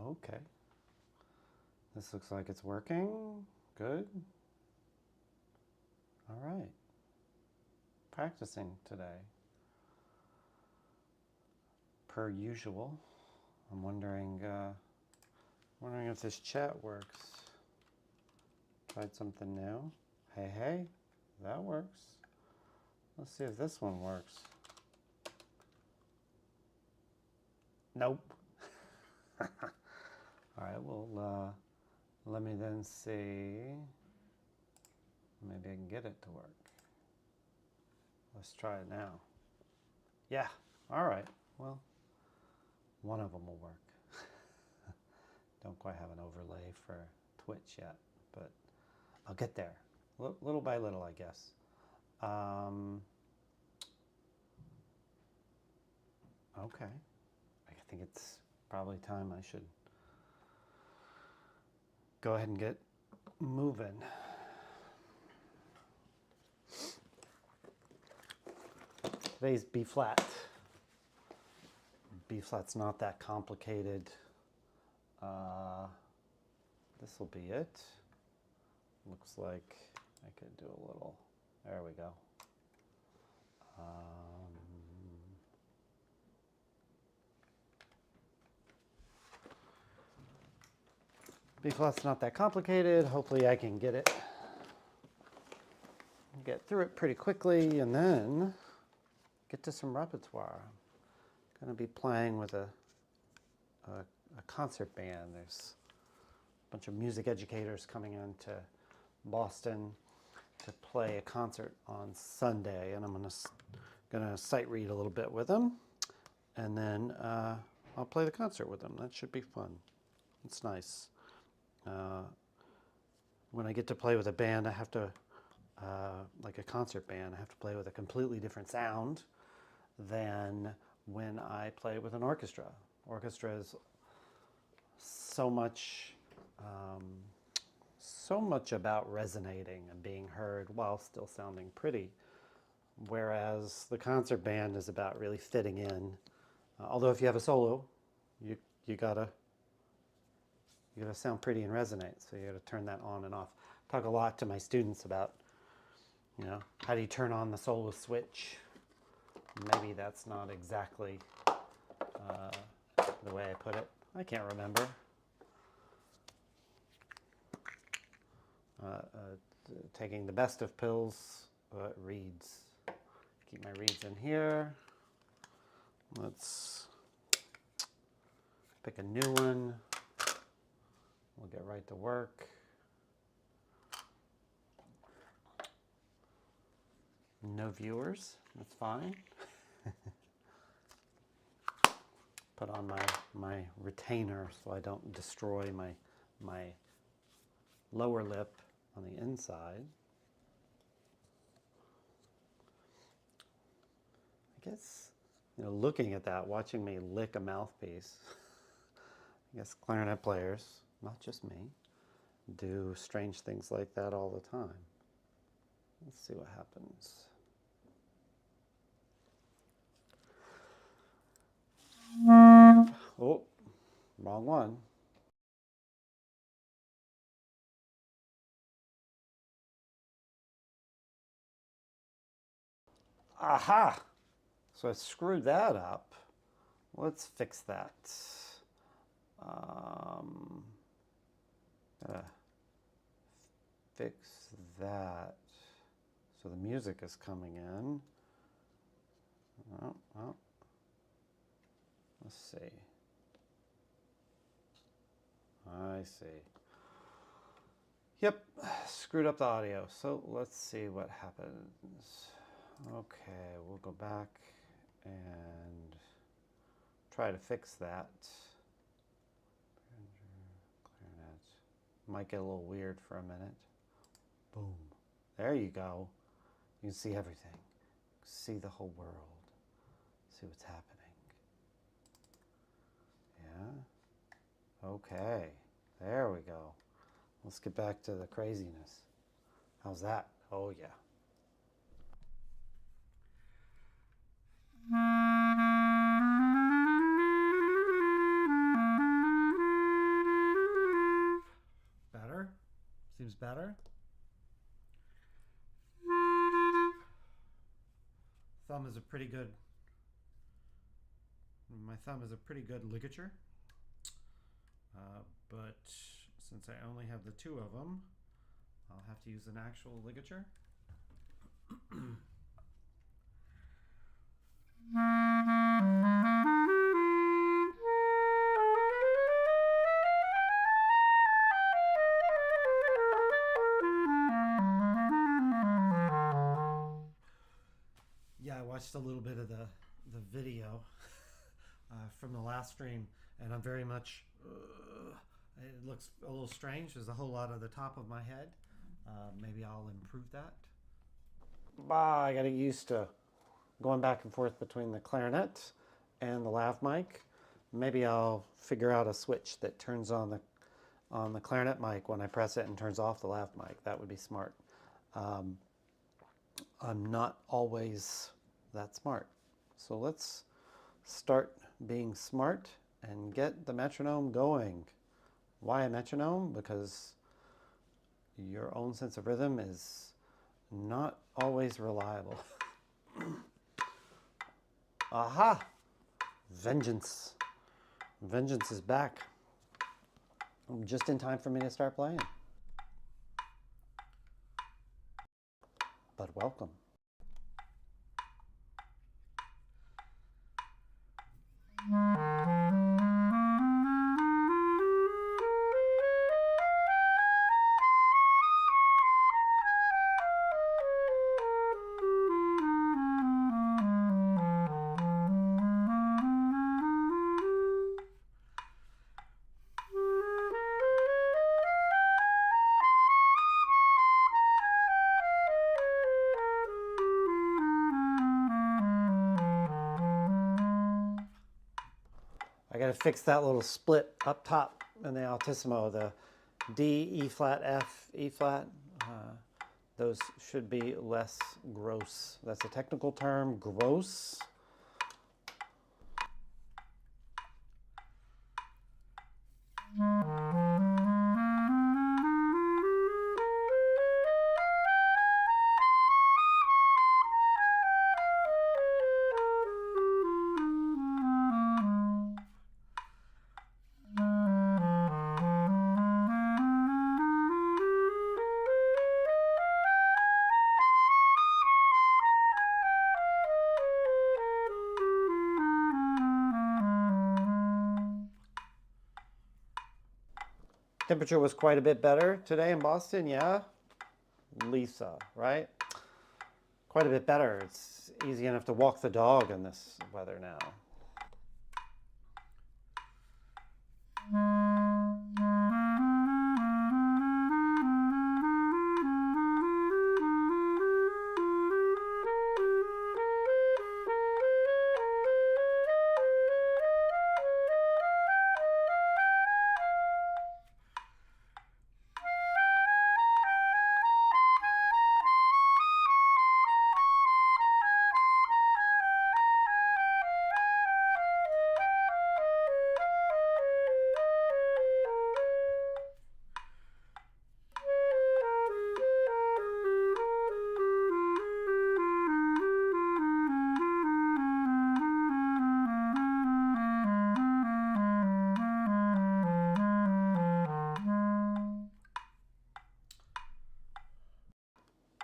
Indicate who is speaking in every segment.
Speaker 1: Okay. This looks like it's working. Good. All right. Practicing today. Per usual. I'm wondering if this chat works. Tried something new. Hey, hey, that works. Let's see if this one works. Nope. All right, well, let me then see. Maybe I can get it to work. Let's try it now. Yeah, all right. Well, one of them will work. Don't quite have an overlay for Twitch yet, but I'll get there. Little by little, I guess. Okay. I think it's probably time I should go ahead and get moving. Today's B flat. B flat's not that complicated. This will be it. Looks like I could do a little. There we go. B flat's not that complicated. Hopefully I can get through it pretty quickly and then get to some repertoire. I'm going to be playing with a concert band. There's a bunch of music educators coming into Boston to play a concert on Sunday, and I'm gonna sight read a little bit with them, and then I'll play the concert with them. That should be fun. It's nice. When I get to play with a band, I have to, like a concert band, I have to play with a completely different sound than when I play with an orchestra. Orchestra is so much about resonating and being heard while still sounding pretty, whereas the concert band is about really fitting in. Although if you have a solo, you gotta sound pretty and resonate, so you gotta turn that on and off. I talk a lot to my students about, how do you turn on the solo switch? Maybe that's not exactly the way I put it. I can't remember. Taking the best of pills, reeds. Keep my reeds in here. Let's pick a new one. We'll get right to work. No viewers, that's fine. Put on my retainer so I don't destroy my lower lip on the inside. I guess, looking at that, watching me lick a mouthpiece, I guess clarinet players, not just me, do strange things like that all the time. Let's see what happens. Oh, wrong one. Aha! So I screwed that up. Let's fix that. Fix that. So the music is coming in. Oh. Let's see. I see. Yep, screwed up the audio. So let's see what happens. Okay, we'll go back and try to fix that. Clarinet. Might get a little weird for a minute. Boom. There you go. You can see everything. See the whole world. See what's happening. Yeah. Okay. There we go. Let's get back to the craziness. How's that? Oh, yeah. better. Thumb is a pretty good, my thumb is a pretty good ligature. But since I only have the two of them, I'll have to use an actual ligature. Yeah, I watched a little bit of the video from the last stream, and I'm very much, it looks a little strange. There's a whole lot of the top of my head. Maybe I'll improve that. I got to get used to going back and forth between the clarinet and the lav mic. Maybe I'll figure out a switch that turns on the clarinet mic when I press it and turns off the lav mic. That would be smart. I'm not always that smart. So let's start being smart and get the metronome going. Why a metronome? Because your own sense of rhythm is not always reliable. Aha! Vengeance. Vengeance is back. Just in time for me to start playing. But welcome. I got to fix that little split up top in the altissimo, the D, E flat, F, E flat. Those should be less gross. That's a technical term, gross. Temperature was quite a bit better today in Boston, yeah? Lisa, right? Quite a bit better. It's easy enough to walk the dog in this weather now.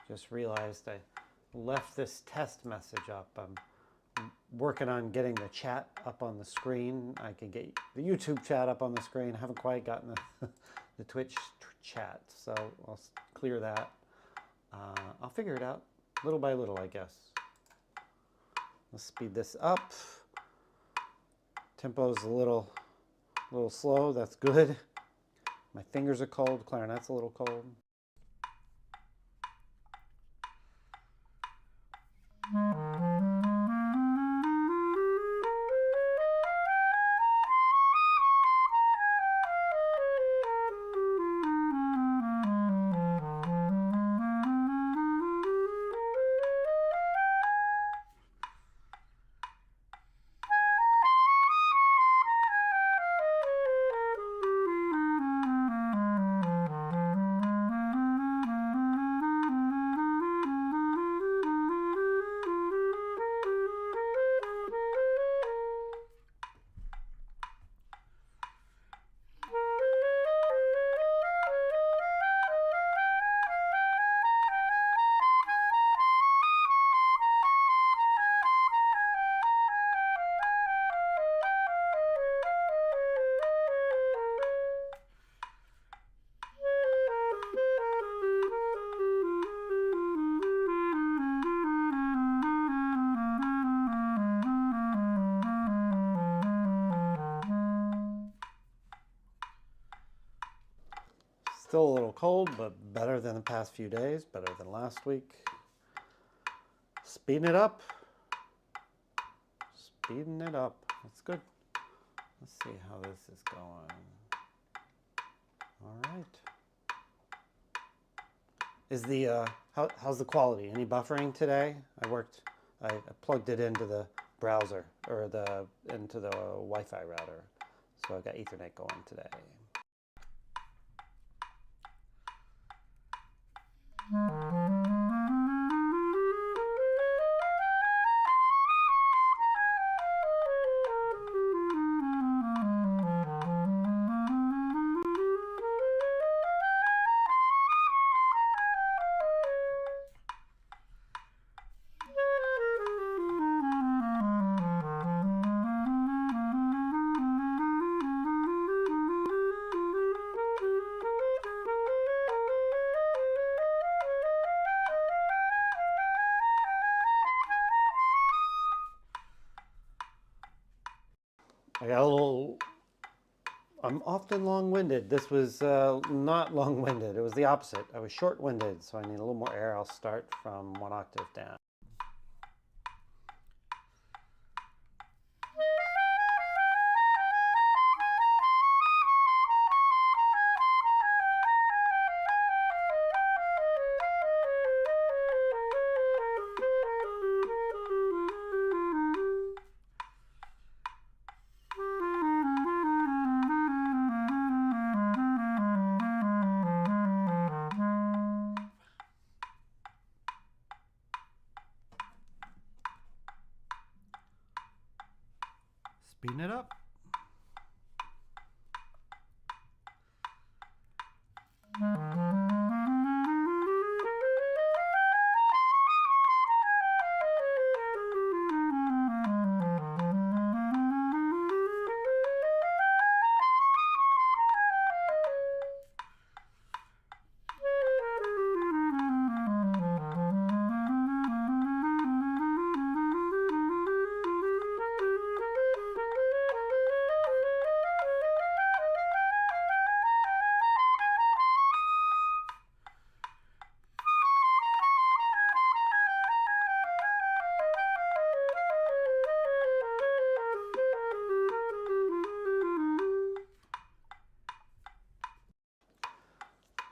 Speaker 1: Just realized I left this test message up. I'm working on getting the chat up on the screen. I can get the YouTube chat up on the screen. I haven't quite gotten the Twitch chat, so I'll clear that. I'll figure it out little by little, I guess. Let's speed this up. Tempo's a little slow. That's good. My fingers are cold. Clarinet's a little cold. Still a little cold, but better than the past few days, better than last week. Speeding it up. Speeding it up. That's good. Let's see how this is going. All right. Is the how's the quality? Any buffering today? I plugged it into the browser or into the Wi-Fi router, so I've got Ethernet going today. I got a little. I'm often long-winded. This was not long-winded. It was the opposite. I was short-winded, so I need a little more air. I'll start from one octave down. Speeding it up.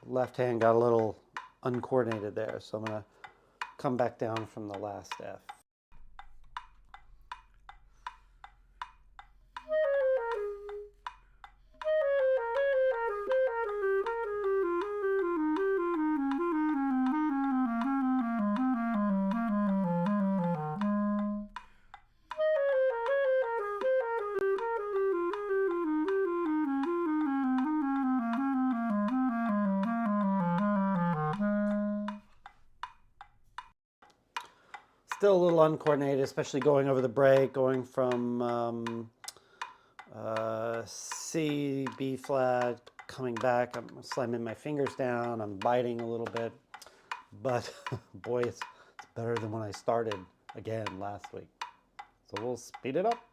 Speaker 1: Left hand got a little uncoordinated there, so I'm going to come back down from the last F. Still a little uncoordinated, especially going over the break, going from C, B flat, coming back. I'm slamming my fingers down. I'm biting a little bit, but boy, it's better than when I started again last week. So we'll speed it up.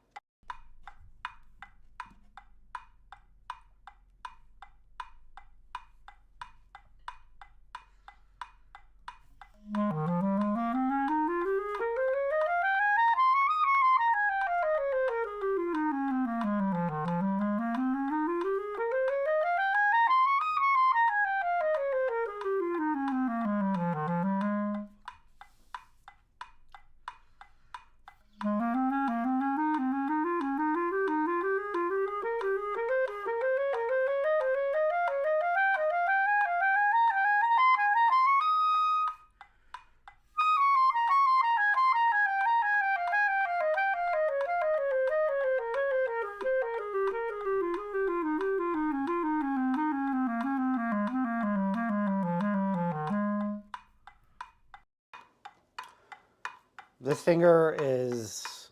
Speaker 1: This finger is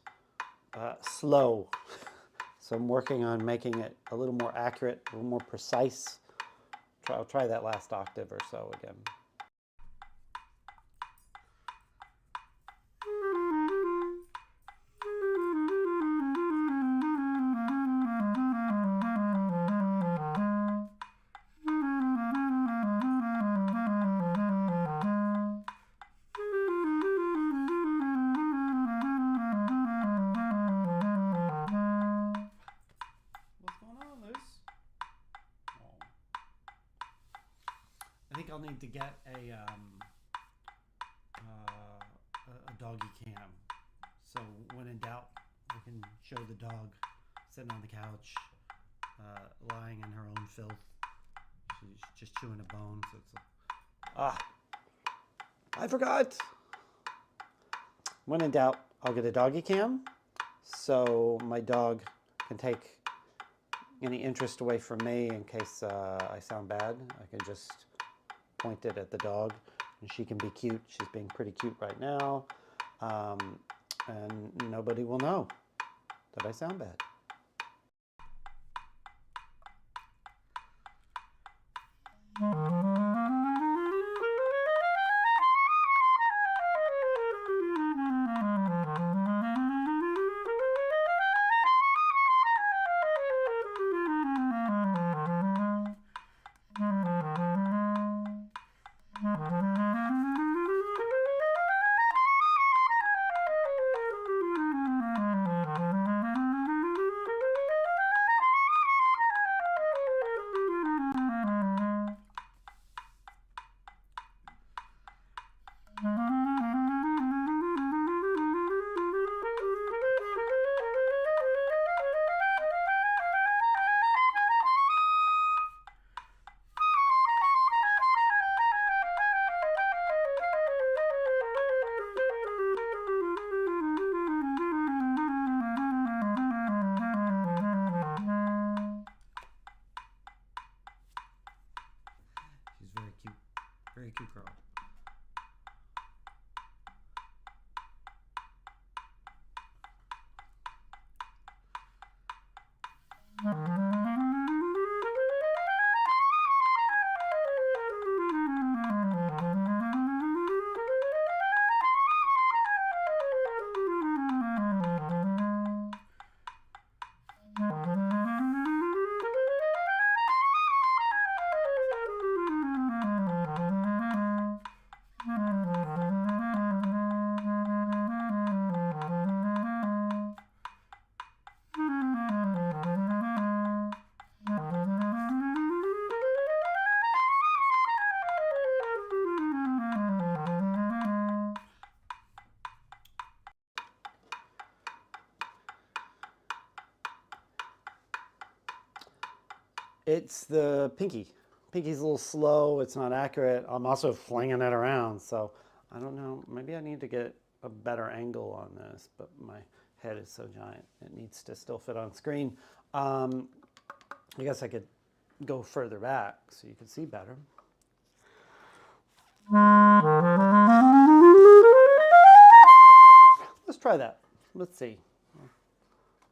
Speaker 1: slow, so I'm working on making it a little more accurate, a little more precise. I'll try that last octave or so again. think I'll need to get a doggy cam. So when in doubt, I can show the dog sitting on the couch, lying in her own filth. She's just chewing a bone. So it's I forgot. When in doubt, I'll get a doggy cam so my dog can take any interest away from me in case I sound bad. I can just point it at the dog and she can be cute. She's being pretty cute right now. And nobody will know that I sound bad. Very cute girl. It's the pinky. Pinky's a little slow. It's not accurate. I'm also flinging it around. So I don't know. Maybe I need to get a better angle on this, but my head is so giant. It needs to still fit on screen. I guess I could go further back so you can see better. Let's try that. Let's see.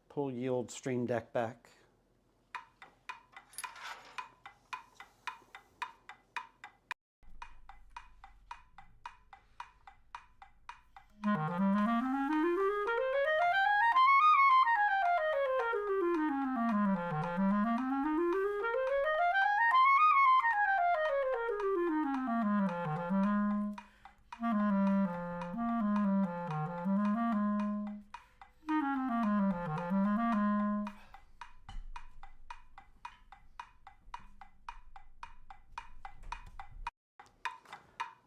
Speaker 1: Pull the old Stream Deck back.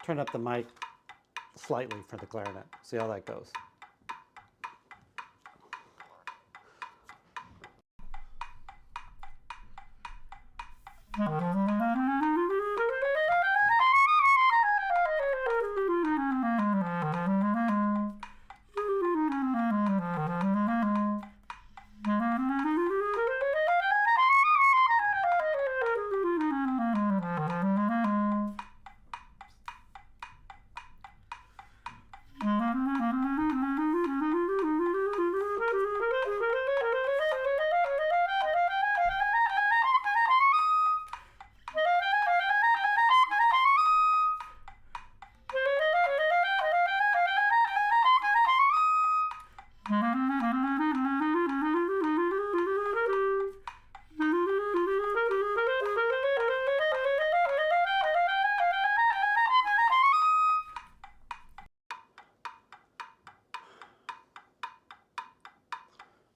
Speaker 1: Turn up the mic slightly for the clarinet. See how that goes.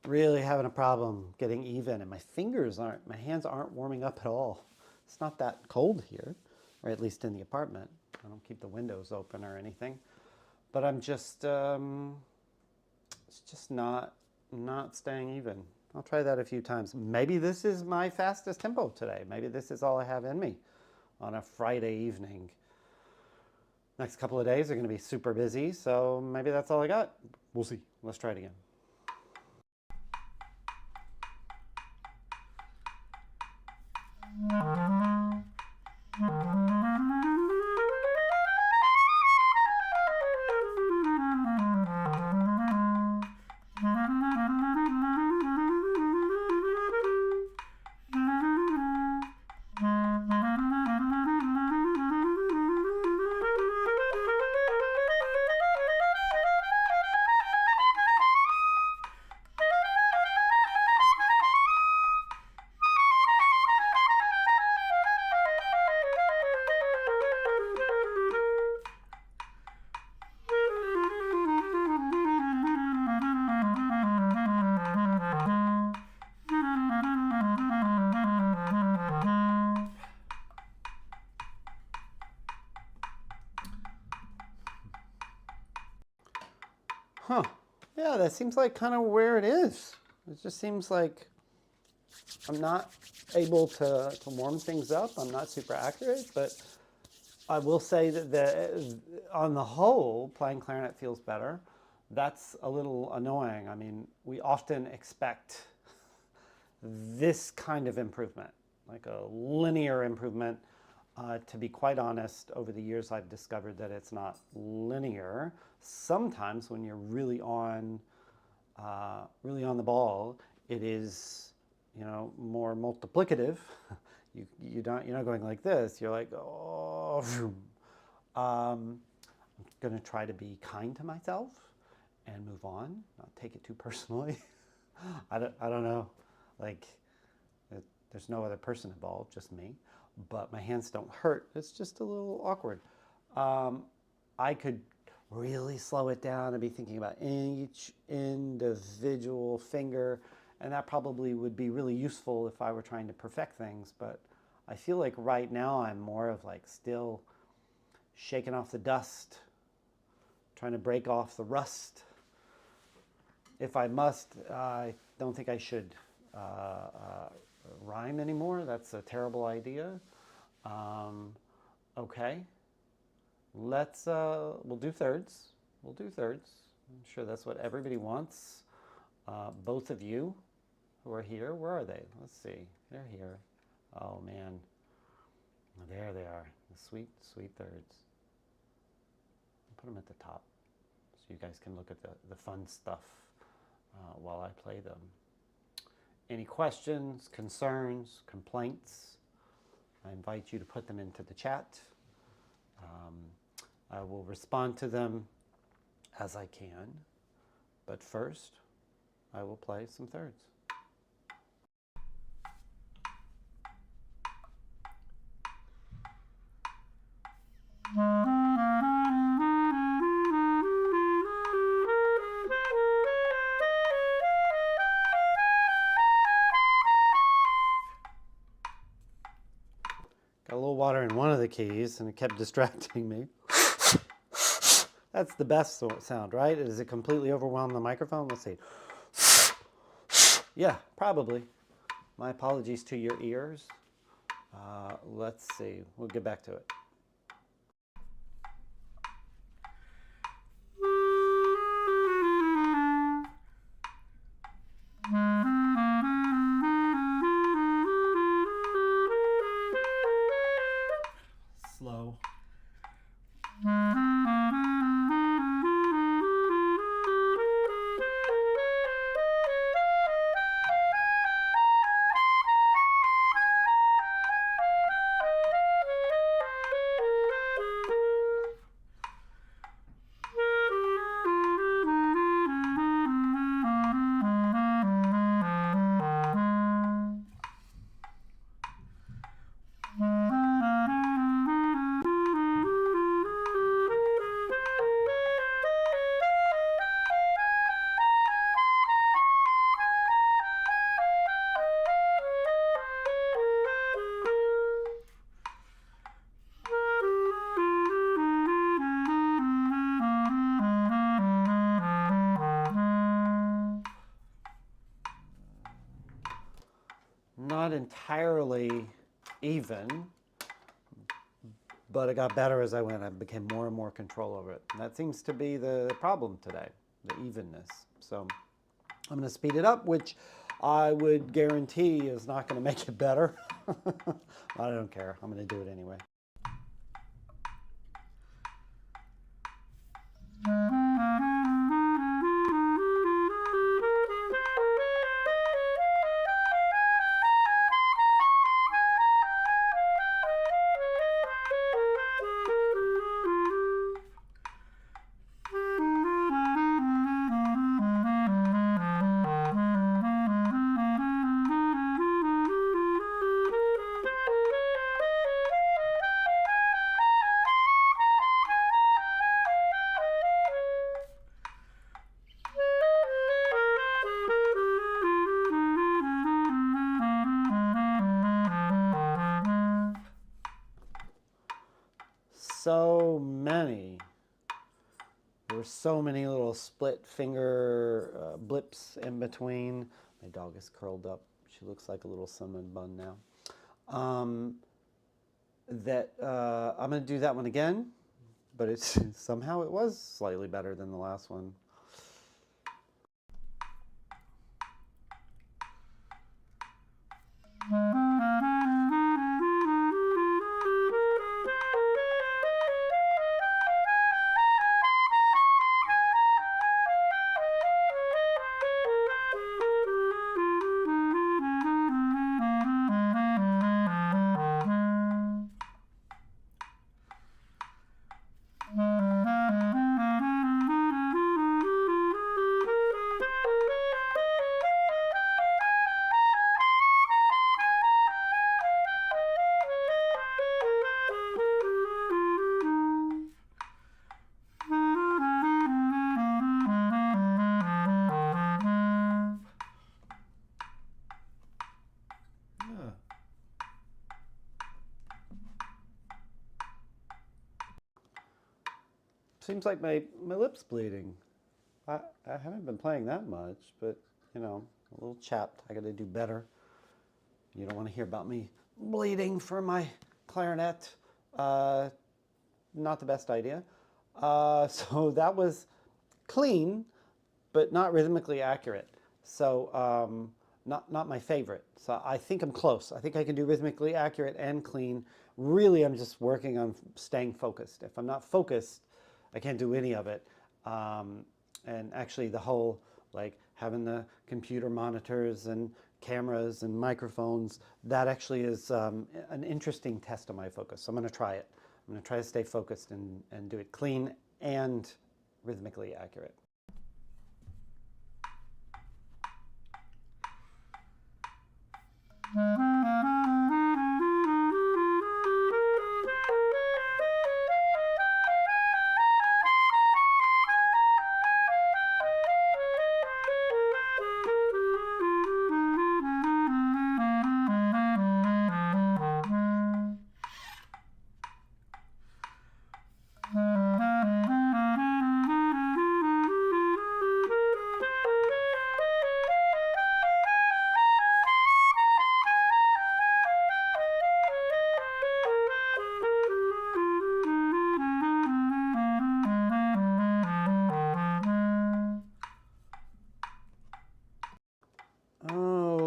Speaker 1: Really having a problem getting even, and my hands aren't warming up at all. It's not that cold here. or at least in the apartment. I don't keep the windows open or anything, but I'm just, it's just not staying even. I'll try that a few times. Maybe this is my fastest tempo today. Maybe this is all I have in me on a Friday evening. Next couple of days are going to be super busy, so maybe that's all I got. We'll see. Let's try it again. Huh. Yeah, that seems like kind of where it is. It just seems like I'm not able to warm things up. I'm not super accurate, but I will say that on the whole, playing clarinet feels better. That's a little annoying. I mean, we often expect this kind of improvement, like a linear improvement. To be quite honest, over the years I've discovered that it's not linear. Sometimes when you're really on the ball, it is, you know, more multiplicative. You're not going like this. You're like, oh. I'm going to try to be kind to myself and move on, not take it too personally. I don't know, like there's no other person involved, just me. But my hands don't hurt. It's just a little awkward. I could really slow it down and be thinking about each individual finger, and that probably would be really useful if I were trying to perfect things. But I feel like right now I'm more of like still shaking off the dust, trying to break off the rust. If I must, I don't think I should rhyme anymore. That's a terrible idea. Okay, we'll do thirds. We'll do thirds. I'm sure that's what everybody wants. Both of you who are here, where are they? Let's see. They're here. Oh man, there they are. The sweet, sweet thirds. I'll put them at the top so you guys can look at the fun stuff while I play them. Any questions, concerns, complaints, I invite you to put them into the chat. I will respond to them as I can, but first I will play some thirds. Got a little water in one of the keys and it kept distracting me. That's the best sound, right? Does it completely overwhelm the microphone? Let's see. Yeah, probably. My apologies to your ears. Let's see. We'll get back to it. Slow. entirely even, but it got better as I went. I became more and more control over it. And that seems to be the problem today, the evenness. So I'm going to speed it up, which I would guarantee is not going to make it better. I don't care. I'm going to do it anyway. So many. There were so many little split finger blips in between. My dog is curled up. She looks like a little cinnamon bun now. I'm going to do that one again, but it's somehow it was slightly better than the last one. Seems like my lip's bleeding. I haven't been playing that much, but, you know, a little chapped. I got to do better. You don't want to hear about me bleeding for my clarinet. Not the best idea. So that was clean, but not rhythmically accurate. So not my favorite. So I think I'm close. I think I can do rhythmically accurate and clean. Really, I'm just working on staying focused. If I'm not focused, I can't do any of it. And actually the whole, like having the computer monitors and cameras and microphones, that actually is an interesting test of my focus. So I'm going to try it. I'm going to try to stay focused and do it clean and rhythmically accurate.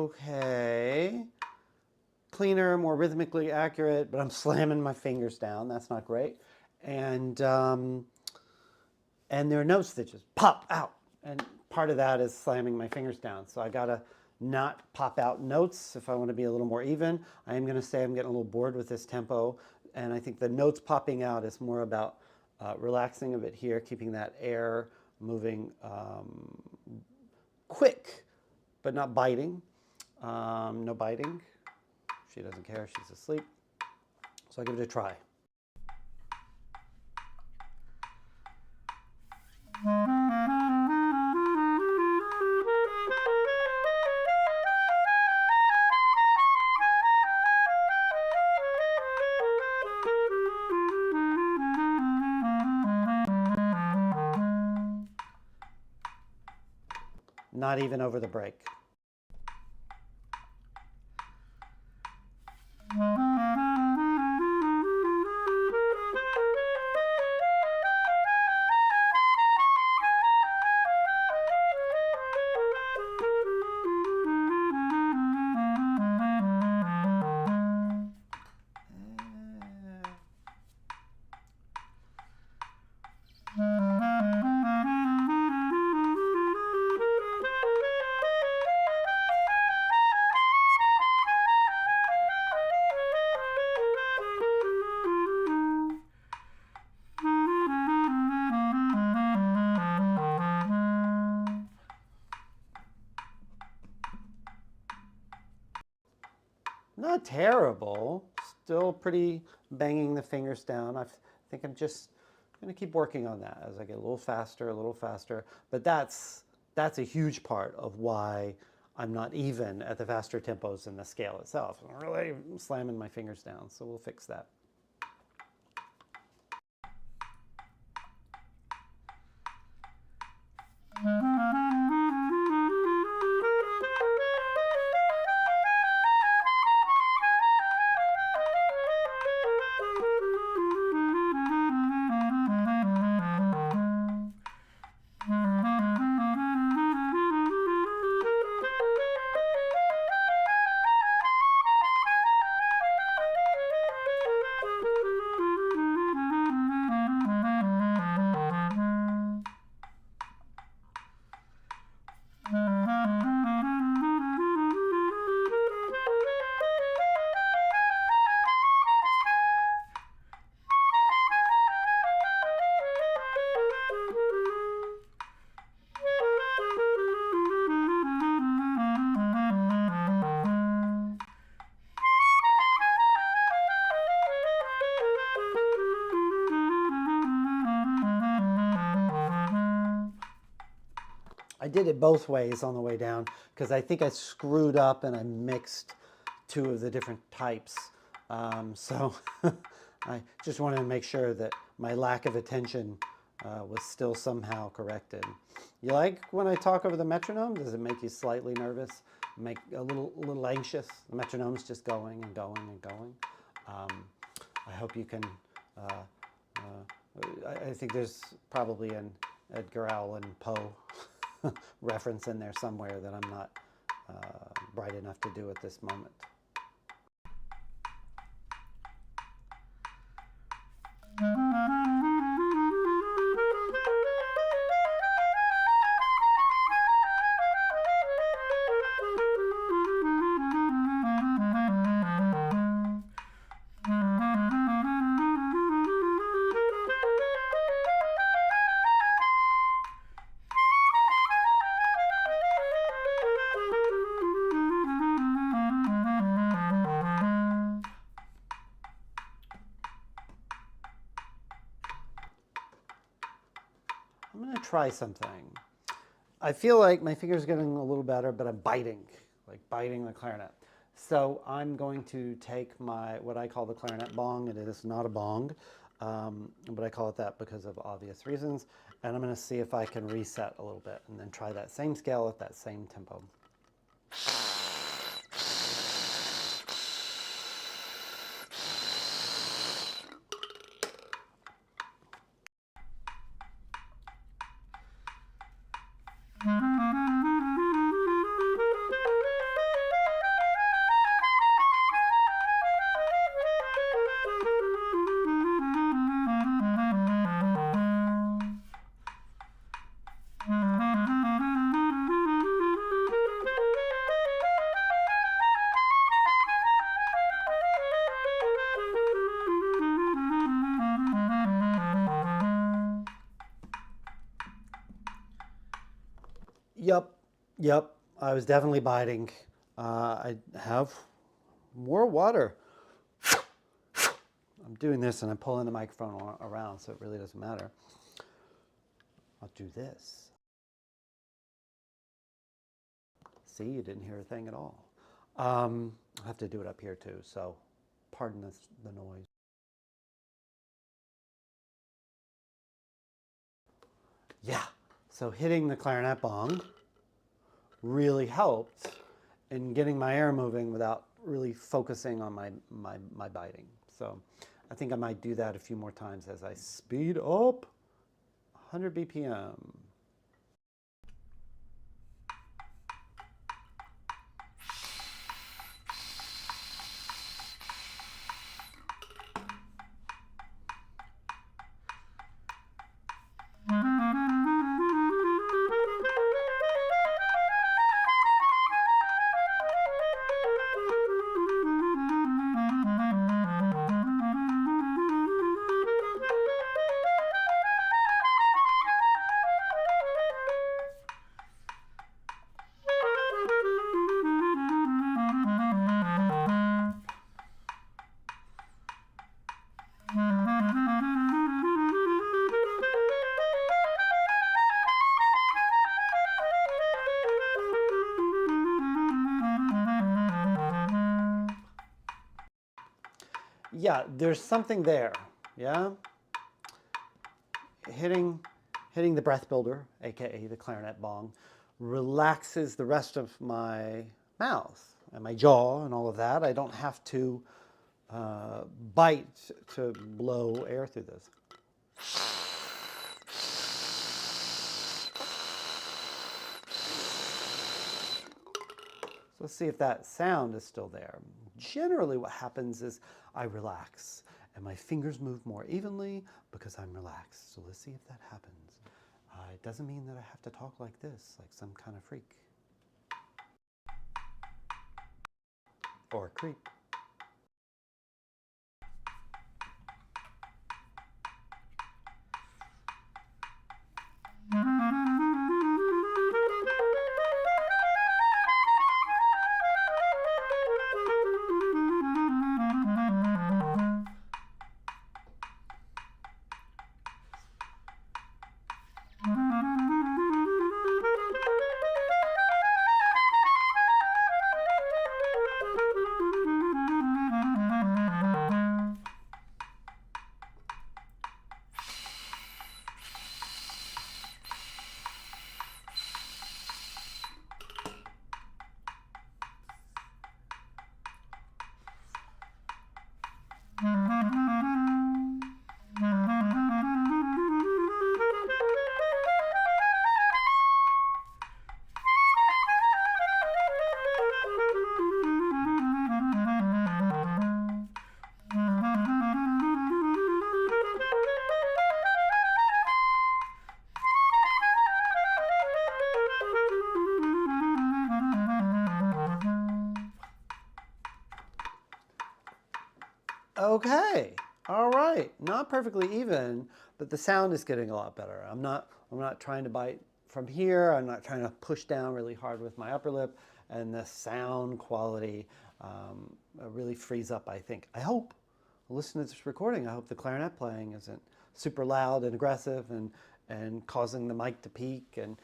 Speaker 1: Okay. Cleaner, more rhythmically accurate, but I'm slamming my fingers down. That's not great. And there are notes that just pop out. And part of that is slamming my fingers down. So I gotta not pop out notes if I want to be a little more even. I am going to say I'm getting a little bored with this tempo. And I think the notes popping out is more about relaxing a bit here, keeping that air moving quick, but not biting. No biting. She doesn't care, she's asleep. So I'll give it a try. Not even over the break. terrible. Still pretty banging the fingers down. I think I'm just going to keep working on that as I get a little faster, a little faster. But that's a huge part of why I'm not even at the faster tempos in the scale itself. I'm really slamming my fingers down, so we'll fix that. I did it both ways on the way down because I think I screwed up and I mixed two of the different types. So I just wanted to make sure that my lack of attention was still somehow corrected. You like when I talk over the metronome? Does it make you slightly nervous? Make a little anxious? The metronome's just going and going and going. I hope you can. I think there's probably an Edgar Allan Poe reference in there somewhere that I'm not bright enough to do at this moment. I'm going to try something. I feel like my finger's getting a little better, but I'm biting, like biting the clarinet. So I'm going to take my, what I call the clarinet bong. It is not a bong, but I call it that because of obvious reasons. And I'm going to see if I can reset a little bit and then try that same scale at that same tempo. Yep, I was definitely biting. I have more water. I'm doing this and I'm pulling the microphone around, so it really doesn't matter. I'll do this. See, you didn't hear a thing at all. I'll have to do it up here too, so pardon the noise. Yeah, so hitting the clarinet bong really helped in getting my air moving without really focusing on my biting. So I think I might do that a few more times as I speed up 100 BPM. yeah, there's something there. Yeah, hitting the breath builder, aka the clarinet bong, relaxes the rest of my mouth and my jaw and all of that. I don't have to bite to blow air through this. So let's see if that sound is still there. Generally what happens is I relax and my fingers move more evenly because I'm relaxed. So let's see if that happens. It doesn't mean that I have to talk like this, like some kind of freak. Or creep. Okay, all right. Not perfectly even, but the sound is getting a lot better. I'm not trying to bite from here. I'm not trying to push down really hard with my upper lip, and the sound quality really frees up, I think. I hope, listen to this recording, I hope the clarinet playing isn't super loud and aggressive and causing the mic to peak and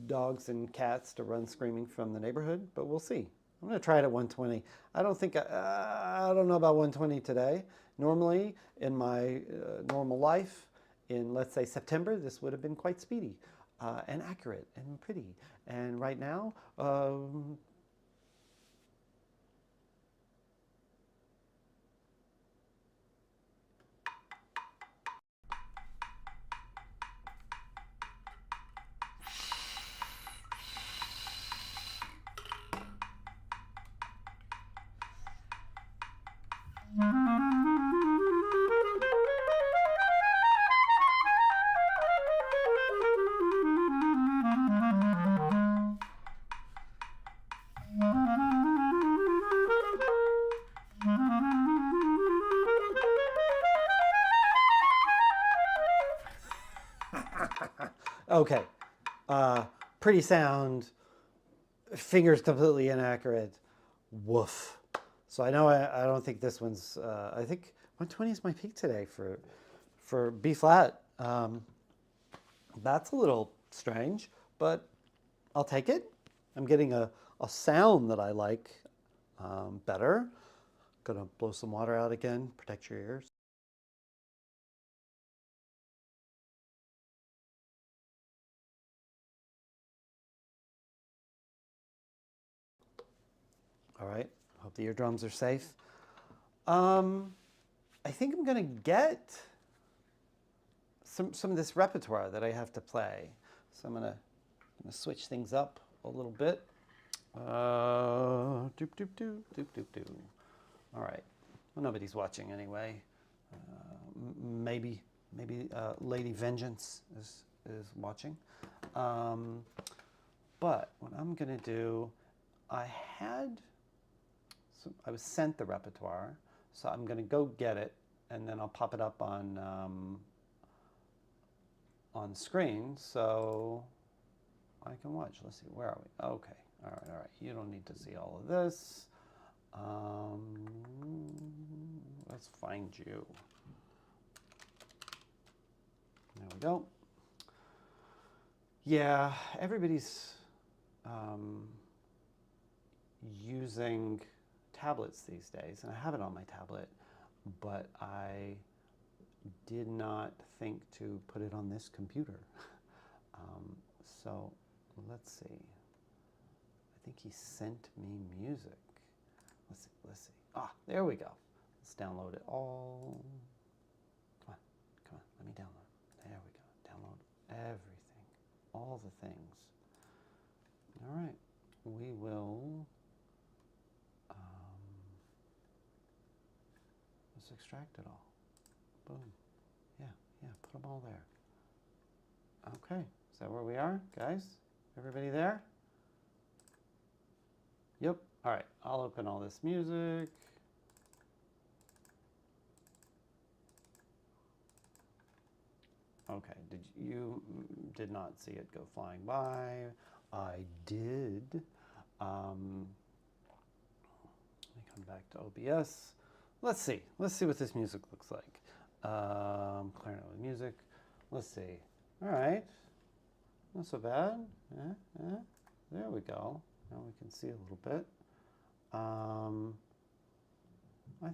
Speaker 1: dogs and cats to run screaming from the neighborhood, but we'll see. I'm going to try it at 120. I don't know about 120 today. Normally, in my normal life, in let's say September, this would have been quite speedy and accurate and pretty. And right now, okay, pretty sound, fingers completely inaccurate, woof. So I know I don't think this one's, I think 120 is my peak today for B flat. That's a little strange, but I'll take it. I'm getting a sound that I like better. Gonna blow some water out again, protect your ears. All right, hope the eardrums are safe. I think I'm gonna get some of this repertoire that I have to play. So I'm gonna switch things up a little bit. Doop, doop, doop, doop, doop, doop. All right, well, nobody's watching anyway. Maybe Lady Vengeance is watching. But what I'm gonna do, I was sent the repertoire, so I'm gonna go get it, and then I'll pop it up on screen so I can watch. Let's see, where are we? Okay, all right. You don't need to see all of this. Let's find you. There we go. Yeah, everybody's using tablets these days, and I have it on my tablet, but I did not think to put it on this computer. So let's see. I think he sent me music. Let's see. Ah, there we go. Let's download it all. Come on, let me download. There we go. Download everything, all the things. All right, we will, let's extract it all. Boom. Yeah, put them all there. Okay, is that where we are, guys? Everybody there? Yep. All right, I'll open all this music. Okay, you did not see it go flying by. I did. Let me come back to OBS. Let's see what this music looks like. Clarinet with music. Let's see. All right, not so bad. There we go. Now we can see a little bit. I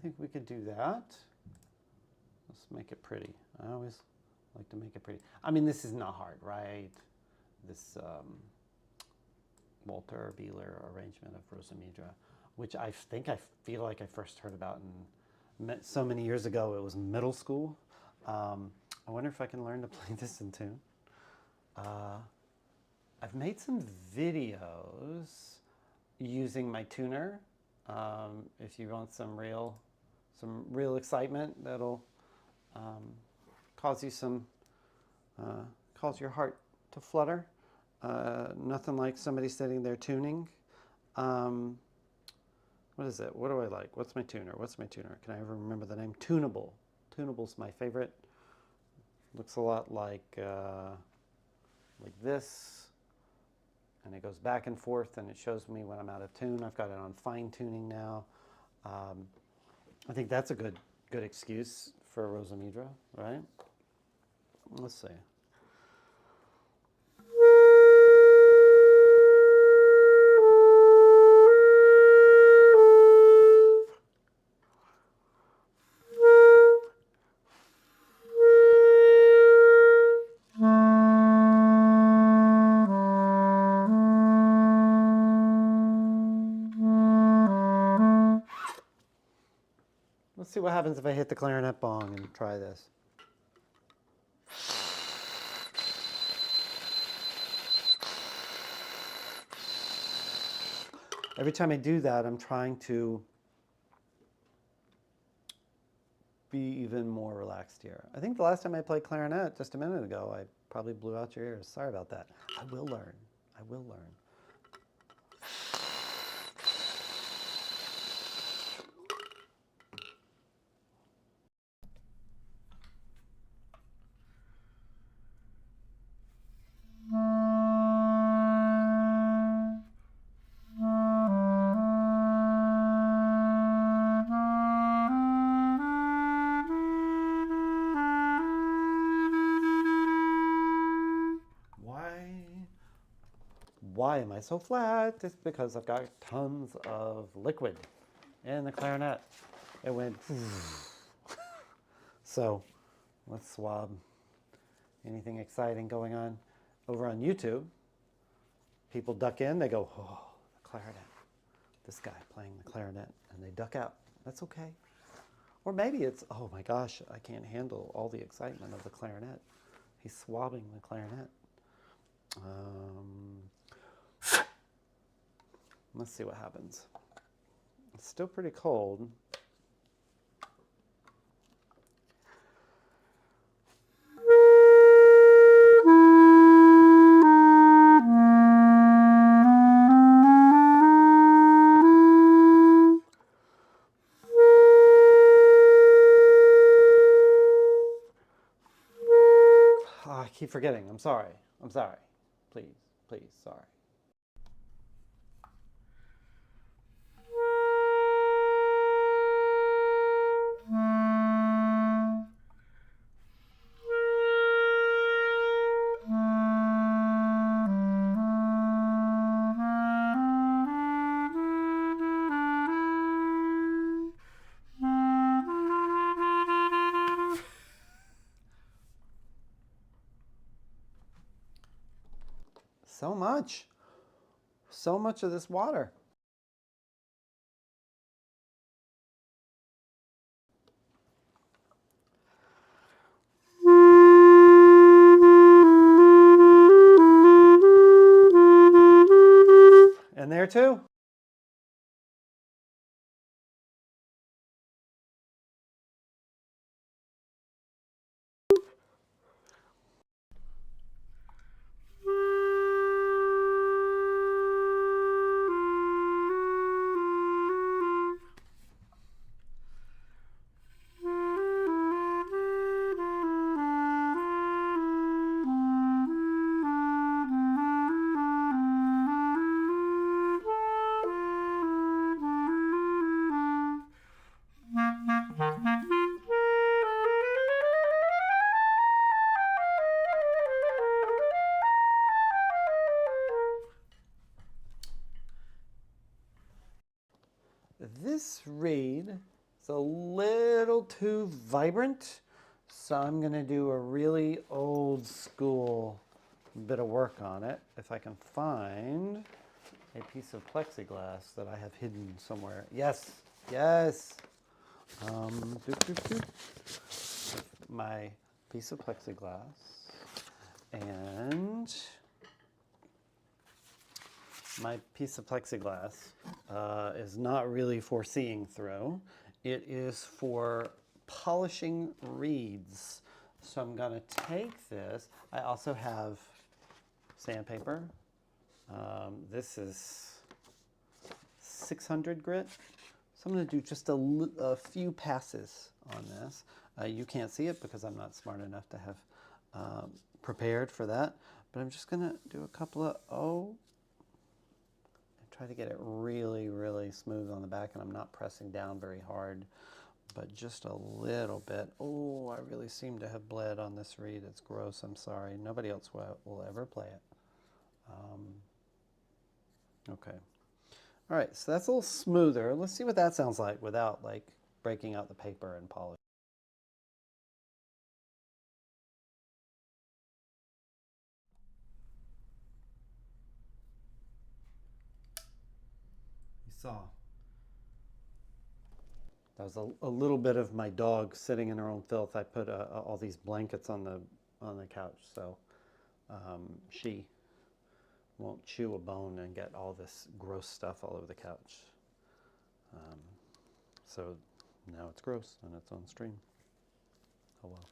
Speaker 1: think we could do that. Let's make it pretty. I always like to make it pretty. I mean, this is not hard, right? This Walter Beeler arrangement of Rosa Midra, which I feel like I first heard about so many years ago. It was middle school. I wonder if I can learn to play this in tune. I've made some videos using my tuner. If you want some real excitement, that'll cause your heart to flutter. Nothing like somebody sitting there tuning. What is it? What do I like? What's my tuner? Can I ever remember the name? Tunable. Tunable's my favorite. Looks a lot like this, and it goes back and forth, and it shows me when I'm out of tune. I've got it on fine tuning now. I think that's a good excuse for Rosa Midra, right? Let's see. Let's see what happens if I hit the clarinet bong and try this. Every time I do that, I'm trying to be even more relaxed here. I think the last time I played clarinet, just a minute ago, I probably blew out your ears. Sorry about that. I will learn. I will learn. Why am I so flat? It's because I've got tons of liquid in the clarinet. It went So let's swab. Anything exciting going on over on YouTube? People duck in, they go, oh, the clarinet. This guy playing the clarinet, and they duck out. That's okay. Or maybe it's, oh my gosh, I can't handle all the excitement of the clarinet. He's swabbing the clarinet. Let's see what happens. It's still pretty cold. I keep forgetting. I'm sorry. Please, sorry. So much. So much of this water. And there too. This reed is a little too vibrant, so I'm going to do a really old school bit of work on it. If I can find a piece of plexiglass that I have hidden somewhere. Yes, yes. My piece of plexiglass and my piece of plexiglass is not really for seeing through. It is for polishing reeds. So I'm going to take this. I also have sandpaper. This is 600 grit. So I'm going to do just a few passes on this. You can't see it because I'm not smart enough to have prepared for that. But I'm just going to do a couple of try to get it really, really smooth on the back, and I'm not pressing down very hard, but just a little bit. Oh, I really seem to have bled on this reed. It's gross. I'm sorry. Nobody else will ever play it. Okay. All right, so that's a little smoother. Let's see what that sounds like without like breaking out the paper and polishing. You saw. That was a little bit of my dog sitting in her own filth. I put all these blankets on the couch, so she won't chew a bone and get all this gross stuff all over the couch. So now it's gross and it's on stream. Oh well.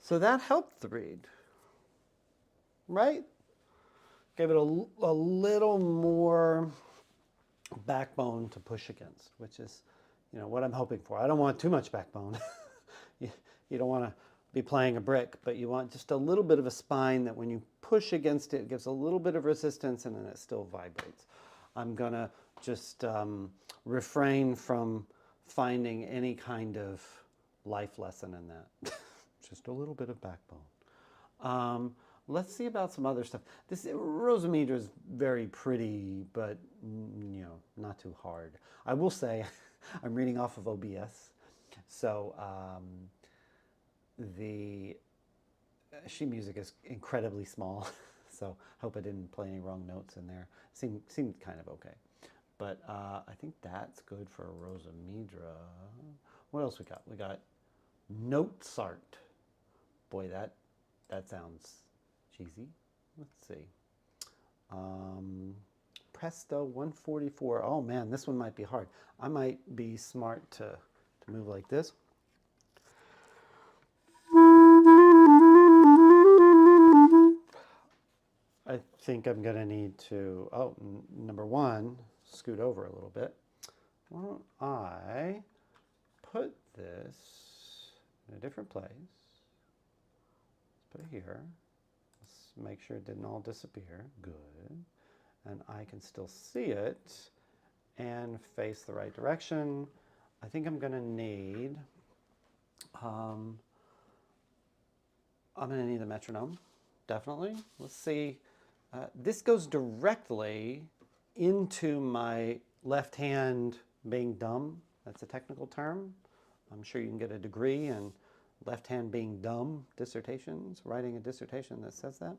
Speaker 1: So that helped the reed, right? Gave it a little more backbone to push against, which is, what I'm hoping for. I don't want too much backbone. You don't want to be playing a brick, but you want just a little bit of a spine that when you push against it, it gives a little bit of resistance and then it still vibrates. I'm going to just refrain from finding any kind of life lesson in that. Just a little bit of backbone. Let's see about some other stuff. This Rosamedra is very pretty, but not too hard. I will say, I'm reading off of OBS, So the sheet music is incredibly small, so I hope I didn't play any wrong notes in there. Seemed kind of okay. But I think that's good for Rosa Midra. What else we got? We got Notesart. Boy, that sounds cheesy. Let's see. Presto 144. Oh man, this one might be hard. I might be smart to move like this. I think I'm going to need to, number one, scoot over a little bit. Why don't I put this in a different place? Let's put it here. Let's make sure it didn't all disappear. Good. And I can still see it and face the right direction. I think I'm going to need, I'm going to need the metronome, definitely. Let's see. This goes directly into my left hand being dumb. That's a technical term. I'm sure you can get a degree in left hand being dumb dissertations, writing a dissertation that says that.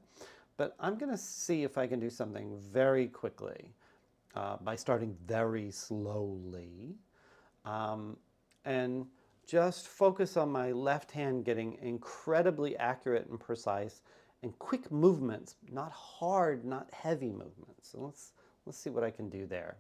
Speaker 1: But I'm going to see if I can do something very quickly by starting very slowly and just focus on my left hand getting incredibly accurate and precise and quick movements, not hard, not heavy movements. So let's see what I can do there.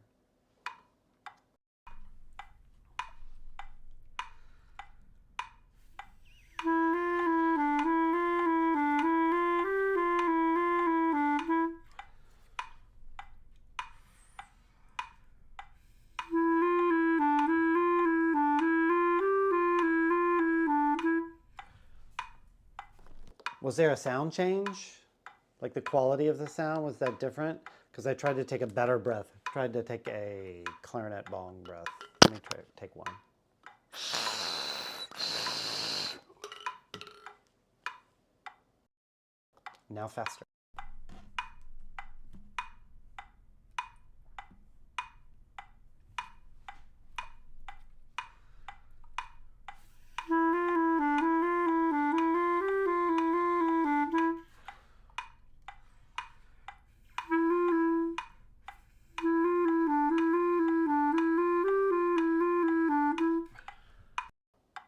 Speaker 1: Was there a sound change? Like the quality of the sound, was that different? Because I tried to take a better breath. Tried to take a clarinet bong breath. Let me try take one. Now faster.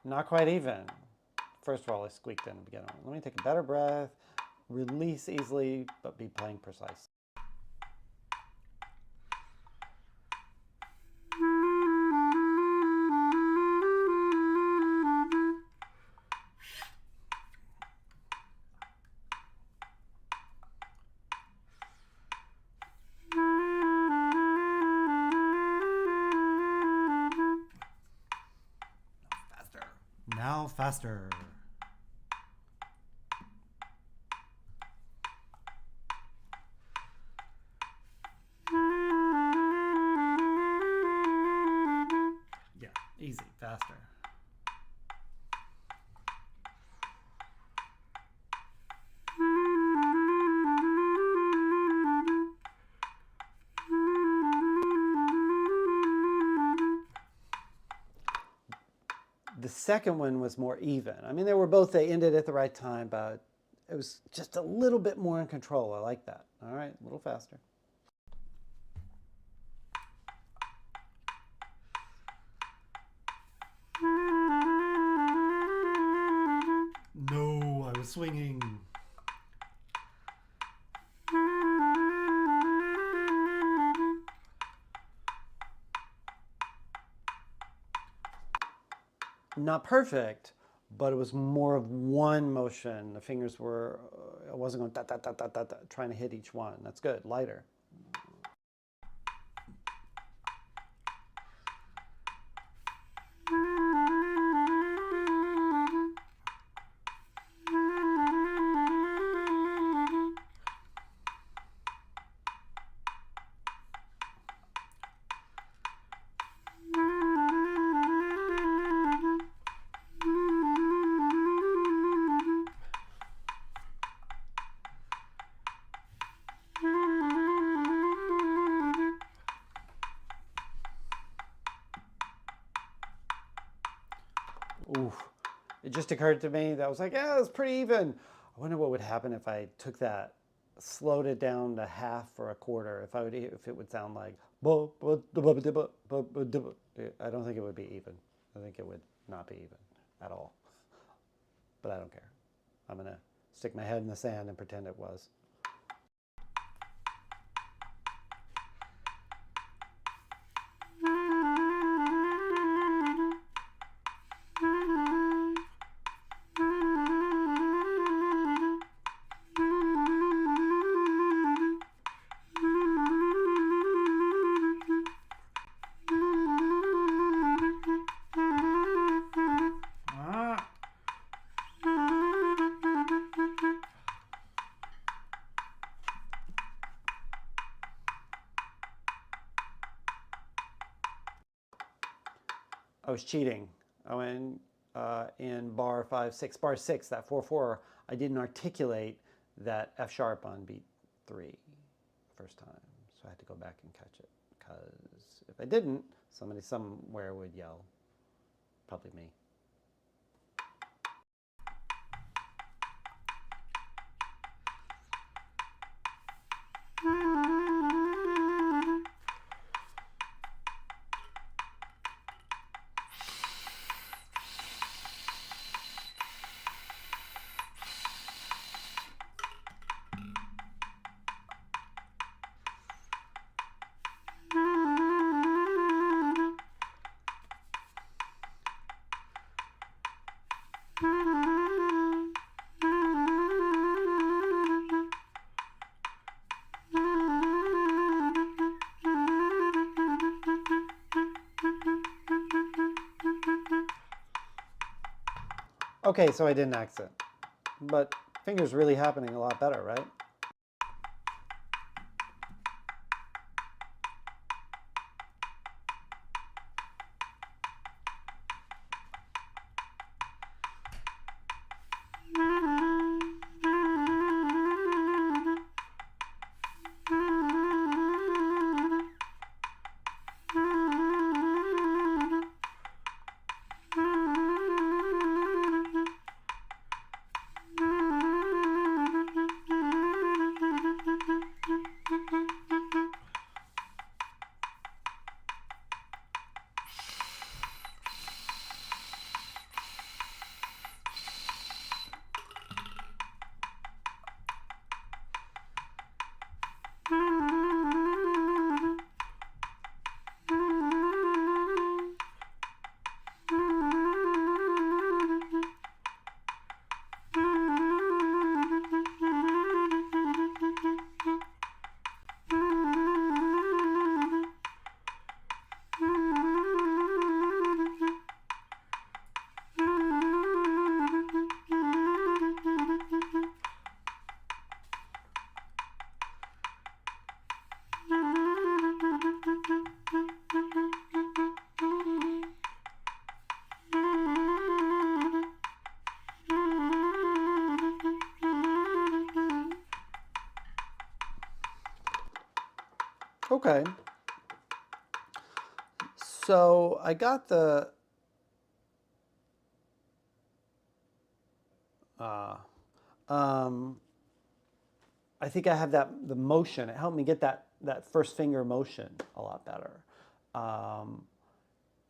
Speaker 1: Not quite even. First of all, I squeaked in the beginning. Let me take a better breath, release easily, but be playing precise. Now faster. Yeah, easy, faster. The second one was more even. I mean, they ended at the right time, but it was just a little bit more in control. I like that. All right, a little faster. No, I was swinging. Not perfect, but it was more of one motion. The fingers were, I wasn't going da, da, da, da, da, da, trying to hit each one. That's good, lighter. Ooh, it just occurred to me that I was like, yeah, it's pretty even. I wonder what would happen if I took that, slowed it down to half or a quarter. If it would sound like, I don't think it would be even. I think it would not be even at all. But I don't care. I'm gonna stick my head in the sand and pretend it was. I was cheating. I went in bar 5, 6, bar 6, that 4/4. I didn't articulate that F sharp on beat 3 first time, so I had to go back and catch it. Because if I didn't, somebody somewhere would yell, probably me. Okay, so I didn't accent, but fingers really happening a lot better, right? Okay. So I got the I think I have the motion. It helped me get that first finger motion a lot better.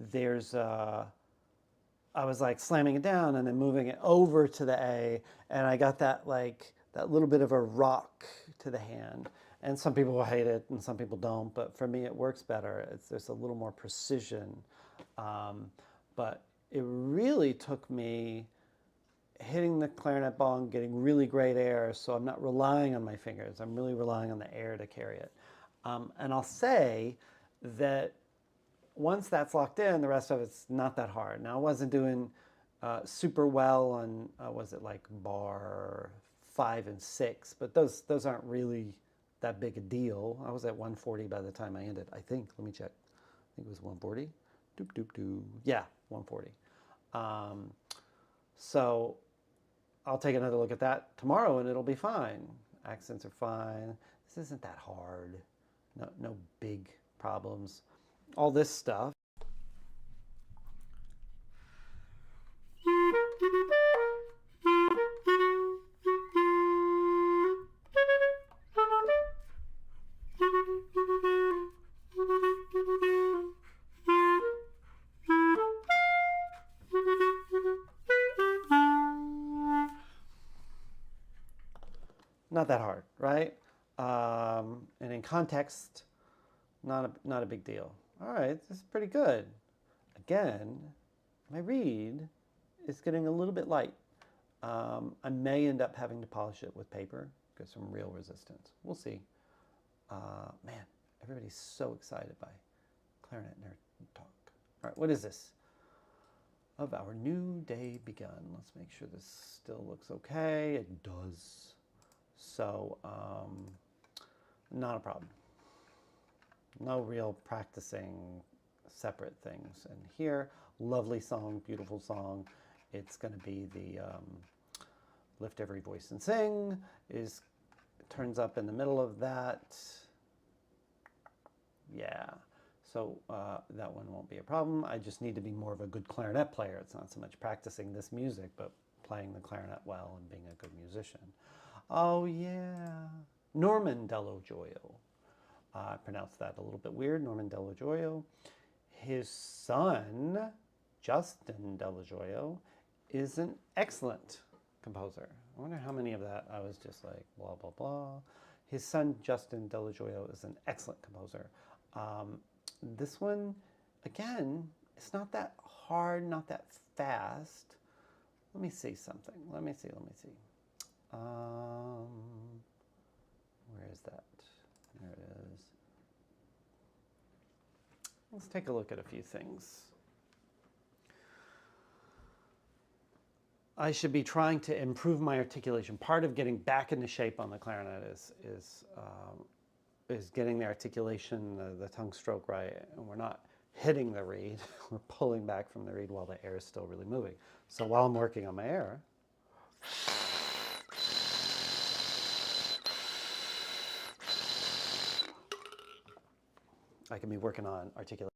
Speaker 1: There's I was like slamming it down and then moving it over to the A, and I got that little bit of a rock to the hand. And some people will hate it and some people don't, but for me it works better. There's a little more precision. But it really took me hitting the clarinet bong, getting really great air, so I'm not relying on my fingers. I'm really relying on the air to carry it. And I'll say that once that's locked in, the rest of it's not that hard. Now, I wasn't doing super well on, was it like bar 5 and 6, but those aren't really that big a deal. I was at 140 by the time I ended, I think. Let me check. I think it was 140. Doop, doop, doop. Yeah, 140. So I'll take another look at that tomorrow and it'll be fine. Accents are fine. This isn't that hard. No big problems. All this stuff. not that hard, right? And in context, not a big deal. All right, this is pretty good. Again, my reed is getting a little bit light. I may end up having to polish it with paper, get some real resistance. We'll see. Man, everybody's so excited by Clarinet Nerd Talk. All right, what is this? Of our new day begun. Let's make sure this still looks okay. It does. So, not a problem. No real practicing separate things. And here, lovely song, beautiful song. It's going to be the Lift Every Voice and Sing turns up in the middle of that. Yeah. So that one won't be a problem. I just need to be more of a good clarinet player. It's not so much practicing this music, but playing the clarinet well and being a good musician. Oh, yeah. Norman Dello Gioio. I pronounced that a little bit weird, Norman Dello Gioio. His son, Justin Dello Gioio, is an excellent composer. I wonder how many of that I was just like, blah, blah, blah. His son, Justin Dello Gioio, is an excellent composer. This one, again, it's not that hard, not that fast. Let me see something. Let me see. Where is that? There it is. Let's take a look at a few things. I should be trying to improve my articulation. Part of getting back into shape on the clarinet is getting the articulation, the tongue stroke right, and we're not hitting the reed. We're pulling back from the reed while the air is still really moving. So while I'm working on my air, I can be working on articulation.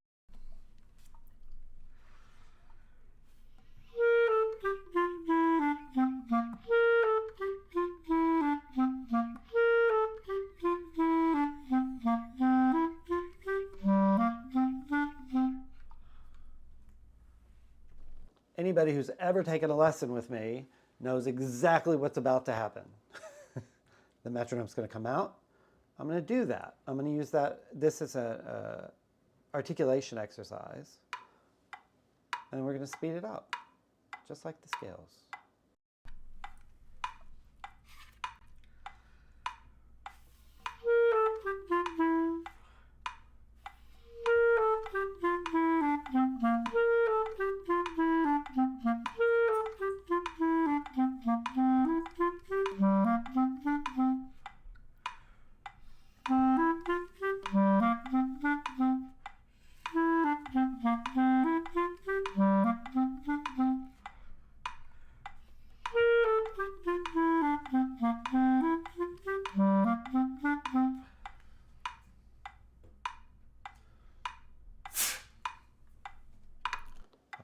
Speaker 1: Anybody who's ever taken a lesson with me knows exactly what's about to happen. The metronome's going to come out. I'm going to do that. I'm going to use this as an articulation exercise. And we're going to speed it up, just like the scales.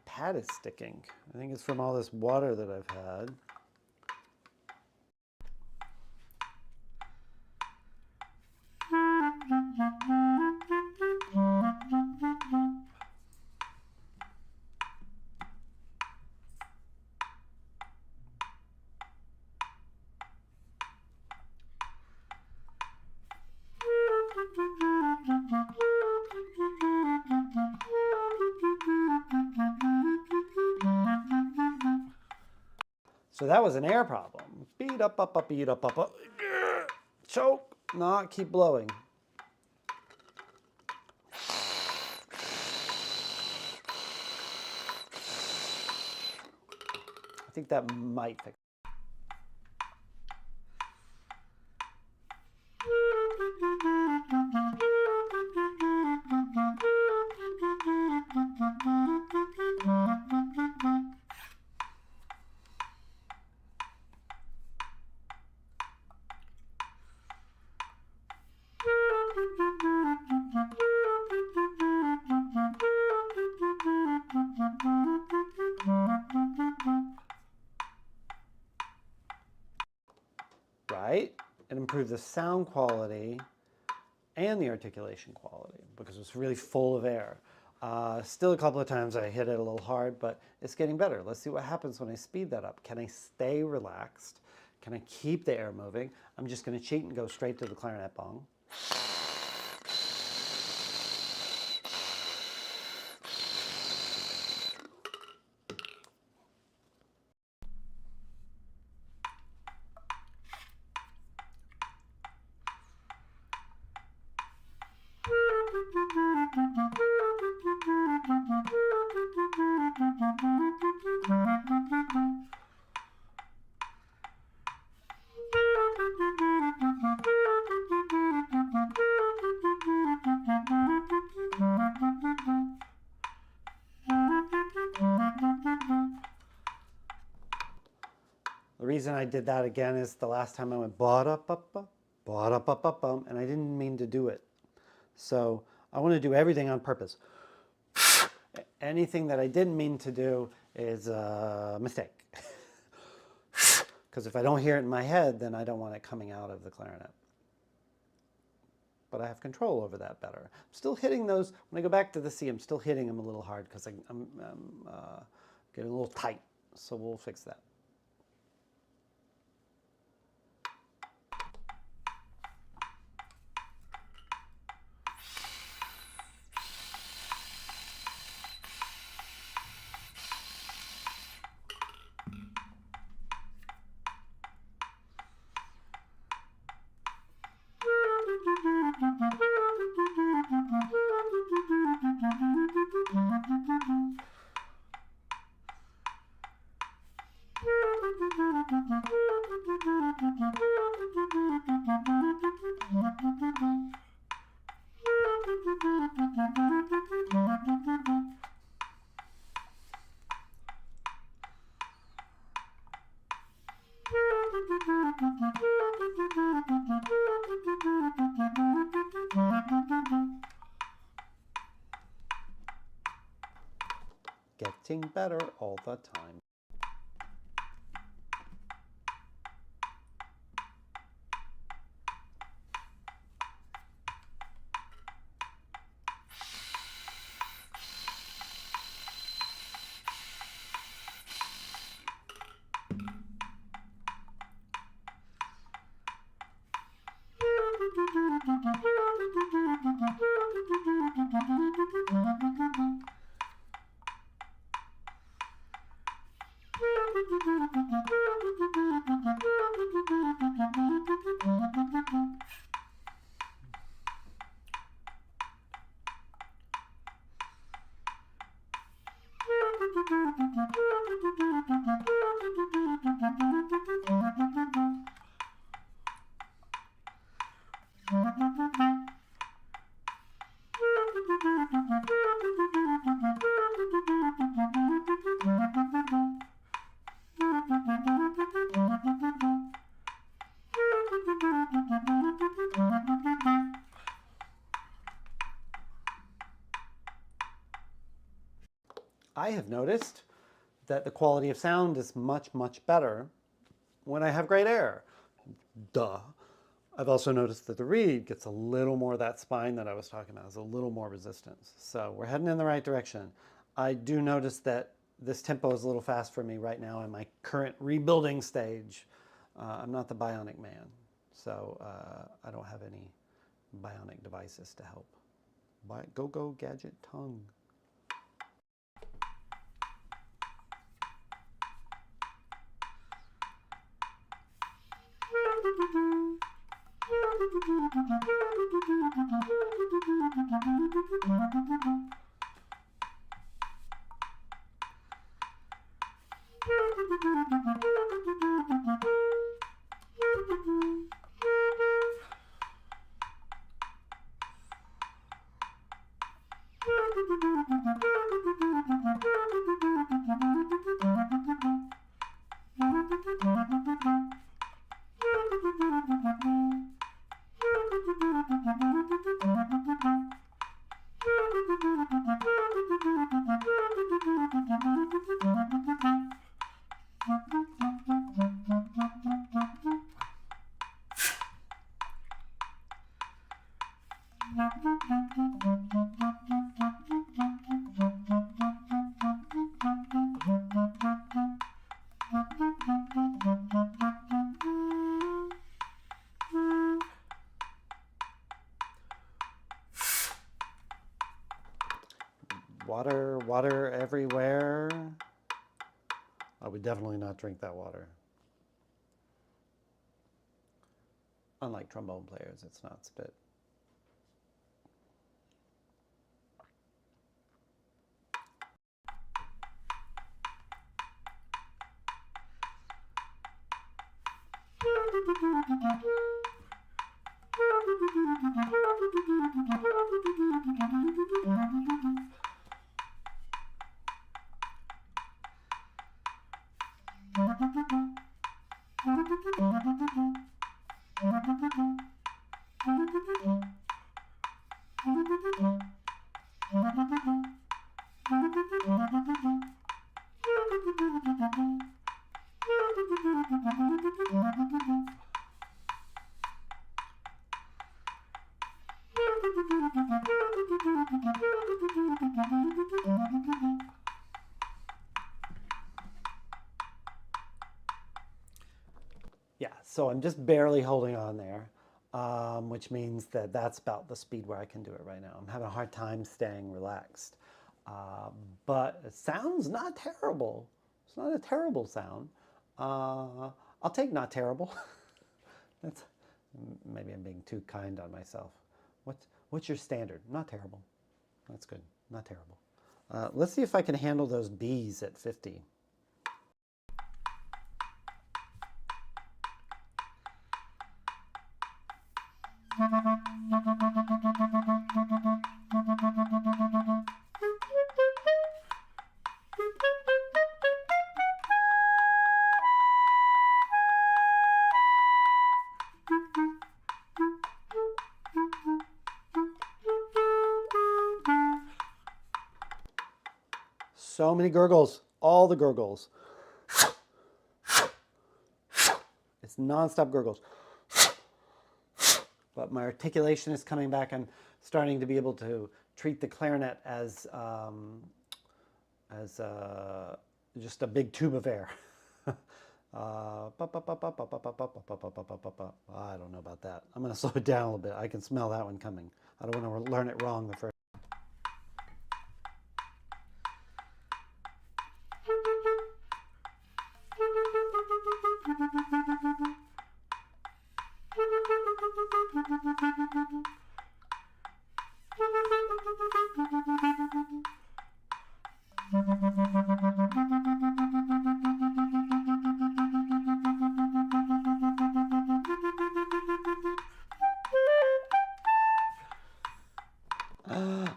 Speaker 1: Pad is sticking. I think it's from all this water that I've had. So that was an air problem. Beat up, beat up. Choke, not keep blowing. I think that might fix it. Right? It improved the sound quality and the articulation quality because it was really full of air. Still a couple of times I hit it a little hard, but it's getting better. Let's see what happens when I speed that up. Can I stay relaxed? can I keep the air moving? I'm just going to cheat and go straight to the clarinet bong. The reason I did that again is the last time I went ba-da-ba-ba, ba-da-ba-ba-bum, and I didn't mean to do it. So I want to do everything on purpose. Anything that I didn't mean to do is a mistake. Because if I don't hear it in my head, then I don't want it coming out of the clarinet. But I have control over that better. I'm still hitting those. When I go back to the C, I'm still hitting them a little hard because I'm getting a little tight. So we'll fix that. Getting better all the time. I have noticed that the quality of sound is much, much better when I have great air. Duh. I've also noticed that the reed gets a little more of that spine that I was talking about, has a little more resistance. So we're heading in the right direction. I do notice that this tempo is a little fast for me right now in my current rebuilding stage. I'm not the bionic man, so I don't have any bionic devices to help. Go, gadget tongue. Water, water everywhere. I would definitely not drink that water. Unlike trombone players, it's not spit. Yeah, so I'm just barely holding on there, which means that that's about the speed where I can do it right now. I'm having a hard time staying relaxed, but it sounds not terrible. It's not a terrible sound. I'll take not terrible. That's, maybe I'm being too kind on myself. What's your standard? Not terrible. That's good. Not terrible. Let's see if I can handle those B's at 50. So many gurgles, all the gurgles. It's nonstop gurgles. But my articulation is coming back. I'm starting to be able to treat the clarinet as just a big tube of air. I don't know about that. I'm going to slow it down a little bit. I can smell that one coming. I don't want to learn it wrong the first.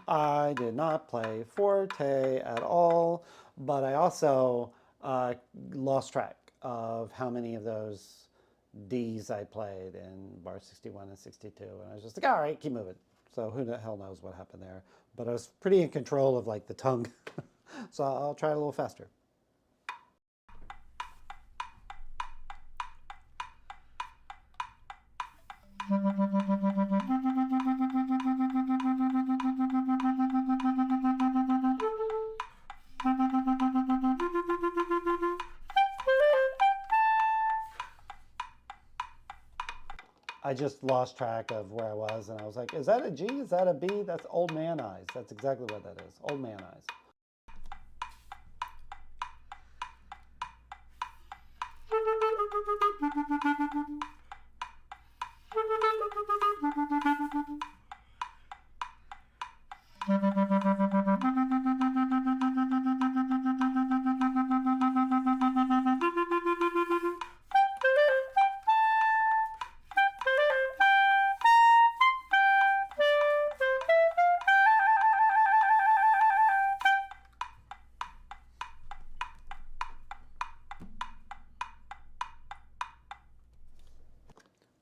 Speaker 1: I did not play forte at all, but I also lost track of how many of those D's I played in bar 61 and 62, and I was just like, all right, keep moving. So who the hell knows what happened there? But I was pretty in control of like the tongue, so I'll try it a little faster. I just lost track of where I was, and I was like, is that a G? Is that a B? That's old man eyes. That's exactly what that is. Old man eyes.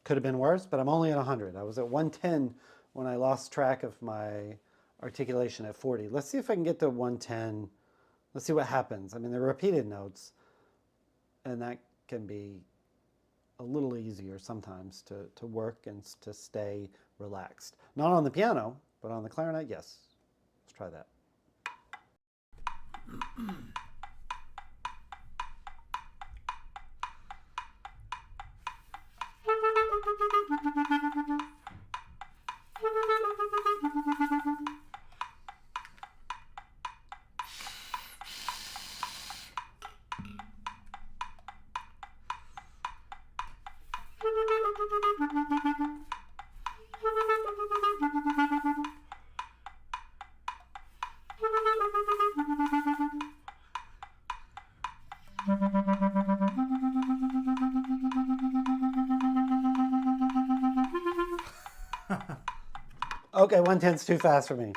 Speaker 1: Could have been worse, but I'm only at 100. I was at 110 when I lost track of my articulation at 40. Let's see if I can get to 110. Let's see what happens. I mean, they're repeated notes, and that can be a little easier sometimes to work and to stay relaxed. Not on the piano, but on the clarinet, yes. Let's try that. Okay, 110's too fast for me.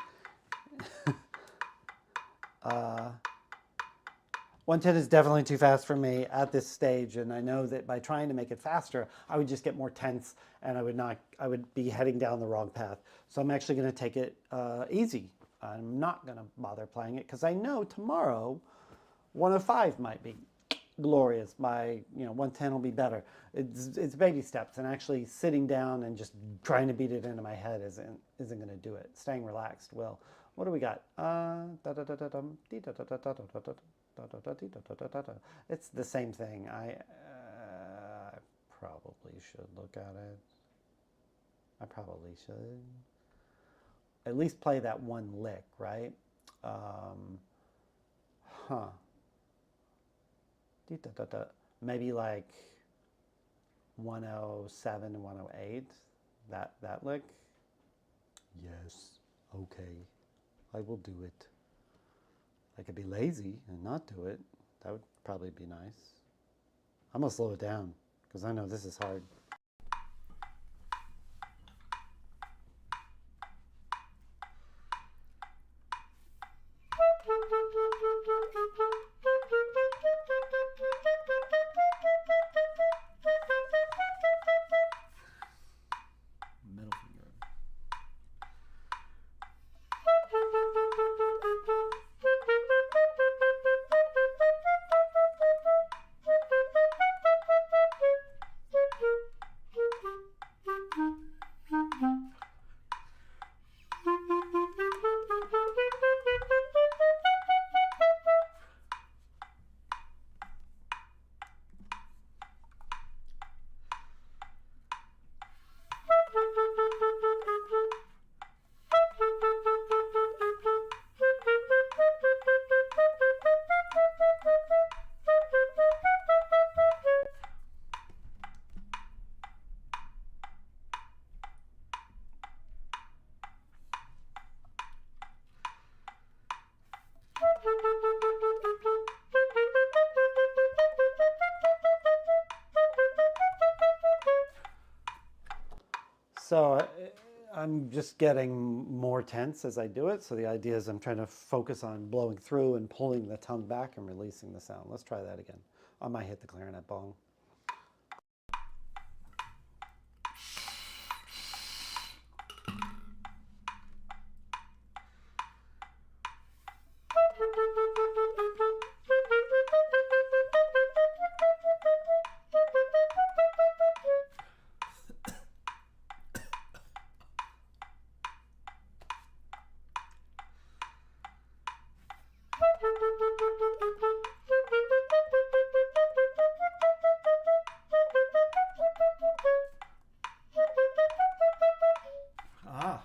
Speaker 1: 110 is definitely too fast for me at this stage, and I know that by trying to make it faster, I would just get more tense, and I would be heading down the wrong path. So I'm actually going to take it easy. I'm not going to bother playing it because I know tomorrow 105 might be glorious. My 110 will be better. It's baby steps, and actually sitting down and just trying to beat it into my head isn't going to do it. Staying relaxed will. What do we got? It's the same thing. I probably should look at it. I probably should at least play that one lick, right? Maybe like 107 and 108. That lick. Yes. Okay. I will do it. I could be lazy and not do it. That would probably be nice. I'm going to slow it down because I know this is hard. Middle finger. So I'm just getting more tense as I do it. So the idea is I'm trying to focus on blowing through and pulling the tongue back and releasing the sound. Let's try that again. I might hit the clarinet bong. Ah.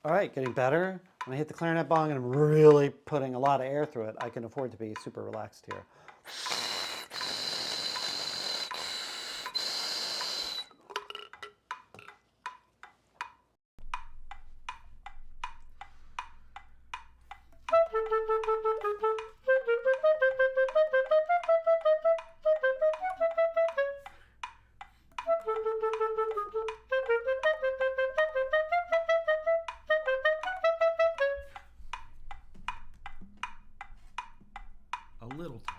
Speaker 1: All right, getting better. When I hit the clarinet bong and I'm really putting a lot of air through it, I can afford to be super relaxed here. A little tight.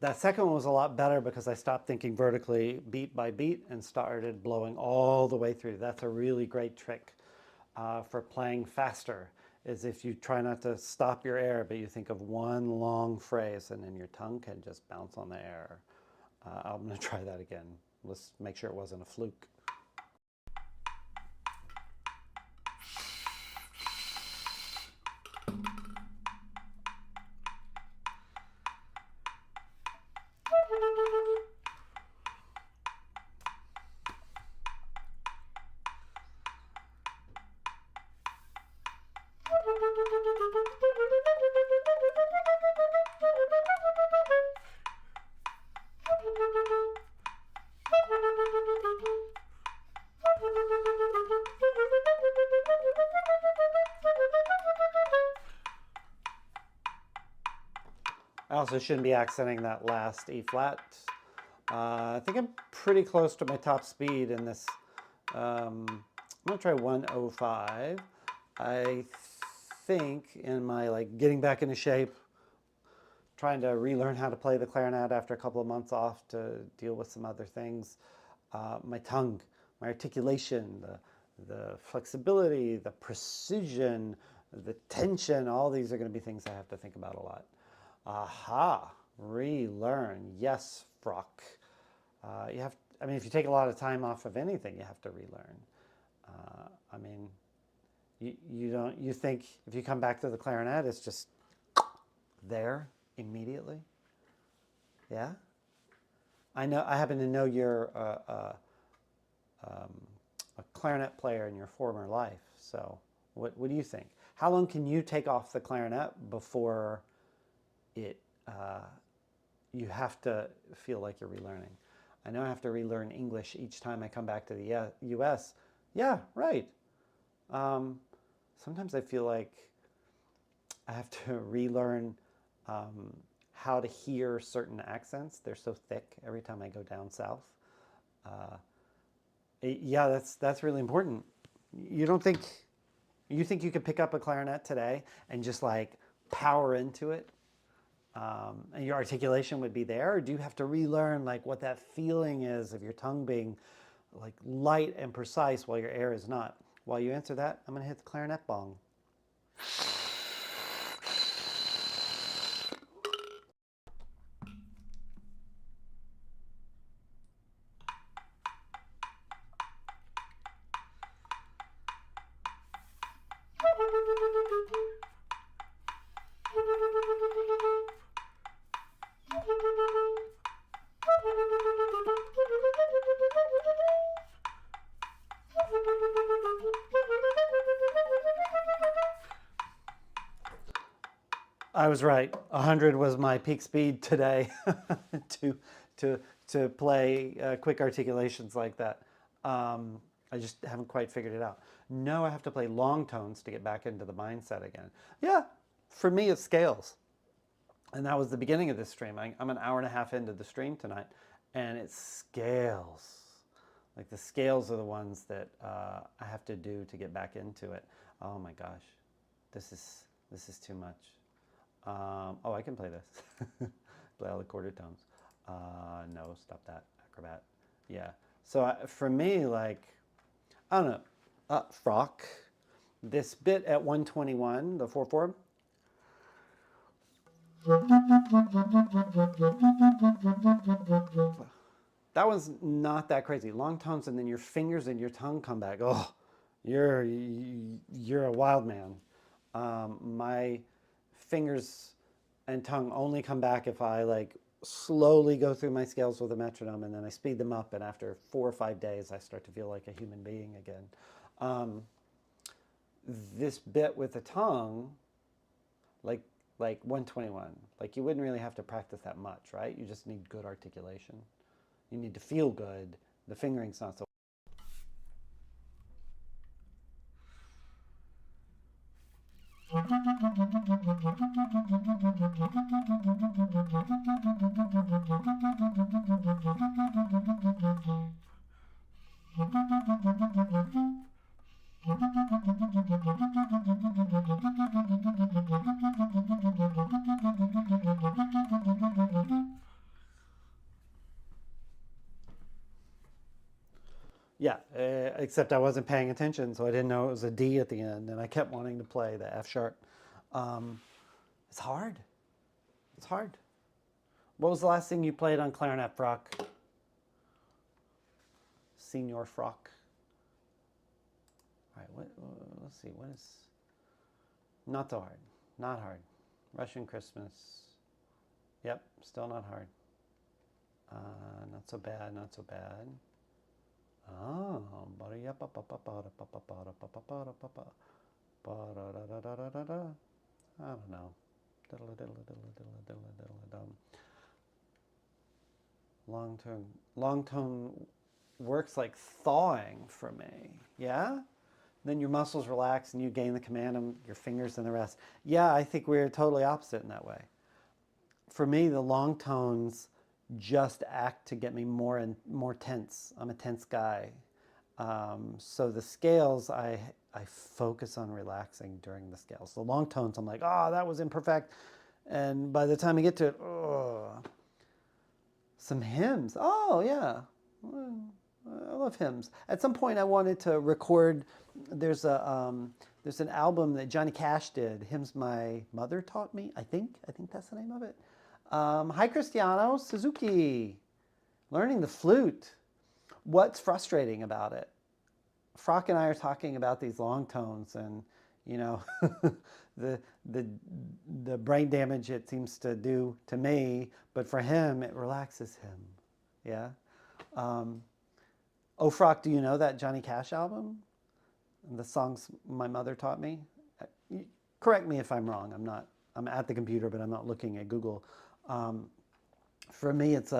Speaker 1: That second one was a lot better because I stopped thinking vertically beat by beat and started blowing all the way through. That's a really great trick for playing faster, is if you try not to stop your air, but you think of one long phrase and then your tongue can just bounce on the air. I'm going to try that again. Let's make sure it wasn't a fluke. I also shouldn't be accenting that last E flat. I think I'm pretty close to my top speed in this. I'm gonna try 105. I think in my like getting back into shape, trying to relearn how to play the clarinet after a couple of months off to deal with some other things. My tongue, my articulation, the flexibility, the precision, the tension, all these are going to be things I have to think about a lot. Aha, relearn. Yes, Frock. You have, I mean, if you take a lot of time off of anything, you have to relearn. I mean, you think if you come back to the clarinet, it's just there immediately? Yeah? I know, I happen to know you're a clarinet player in your former life. So what do you think? How long can you take off the clarinet before it you have to feel like you're relearning? I know I have to relearn English each time I come back to the US. Yeah, right. Sometimes I feel like I have to relearn how to hear certain accents. They're so thick every time I go down south. Yeah, that's really important. You don't think you could pick up a clarinet today and just like power into it, and your articulation would be there? Or do you have to relearn like what that feeling is of your tongue being like light and precise while your air is not? While you answer that, I'm going to hit the clarinet bong. I was right. 100 was my peak speed today to play quick articulations like that. I just haven't quite figured it out. No, I have to play long tones to get back into the mindset again. Yeah, for me, it scales. And that was the beginning of this stream. I'm an hour and a half into the stream tonight, and it scales. Like the scales are the ones that I have to do to get back into it. Oh my gosh, this is too much. Oh, I can play this. Play all the quarter tones. No, stop that, acrobat. Yeah. So for me, like, I don't know, Frock, this bit at 121, the 4/4. That was not that crazy. Long tones, and then your fingers and your tongue come back. Oh, you're a wild man. My fingers and tongue only come back if I like slowly go through my scales with a metronome, and then I speed them up, and after 4 or 5 days I start to feel like a human being again. This bit with the tongue, like 121, like you wouldn't really have to practice that much, right? You just need good articulation. You need to feel good. The fingering's not so. Yeah, except I wasn't paying attention, so I didn't know it was a D at the end, and I kept wanting to play the F sharp. Um, it's hard. It's hard. What was the last thing you played on clarinet, Frock? Senior Frock. All right, let's see. What is... Not so hard. Not hard. Russian Christmas. Yep, still not hard. Not so bad, not so bad. Oh, I don't know. Long tone works like thawing for me. Yeah? Then your muscles relax and you gain the command of your fingers and the rest. Yeah, I think we're totally opposite in that way. For me, the long tones just act to get me more tense. I'm a tense guy. So the scales, I focus on relaxing during the scales. The long tones, I'm like, oh, that was imperfect. And by the time I get to it, oh, some hymns. Oh, yeah. I love hymns. At some point, I wanted to record. There's an album that Johnny Cash did. Hymns My Mother Taught Me. I think that's the name of it. Hi, Cristiano Suzuki. Learning the flute. What's frustrating about it? Frock and I are talking about these long tones, and you know, the brain damage it seems to do to me, but for him, it relaxes him. Yeah. Oh, Frock, do you know that Johnny Cash album? The songs My Mother Taught Me? Correct me if I'm wrong. I'm at the computer, but I'm not looking at Google. For me, it's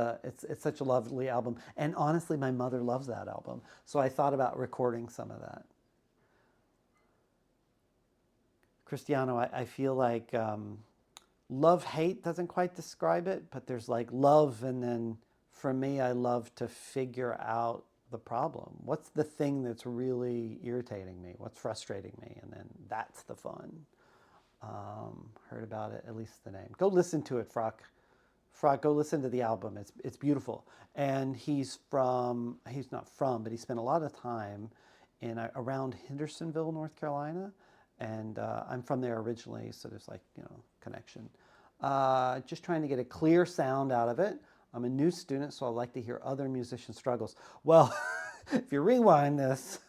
Speaker 1: such a lovely album. And honestly, my mother loves that album. So I thought about recording some of that. Cristiano, I feel like love-hate doesn't quite describe it, but there's like love, and then for me, I love to figure out the problem. What's the thing that's really irritating me? What's frustrating me? And then that's the fun. Heard about it, at least the name. Go listen to it, Frock. Frock, go listen to the album. It's beautiful. And he's not from, but he spent a lot of time around Hendersonville, North Carolina. And I'm from there originally, so there's like, connection. Just trying to get a clear sound out of it. I'm a new student, so I like to hear other musicians' struggles. Well, if you rewind this,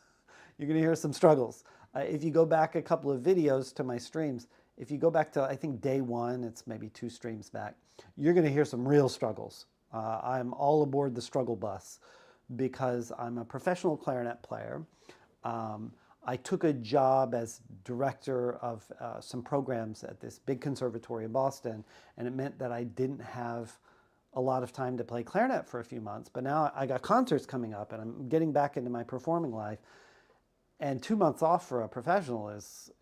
Speaker 1: you're going to hear some struggles. If you go back a couple of videos to my streams, if you go back to, I think, day one, it's maybe 2 streams back, you're going to hear some real struggles. I'm all aboard the struggle bus because I'm a professional clarinet player. I took a job as director of some programs at this big conservatory in Boston, and it meant that I didn't have a lot of time to play clarinet for a few months. But now I got concerts coming up, and I'm getting back into my performing life. And 2 months off for a professional is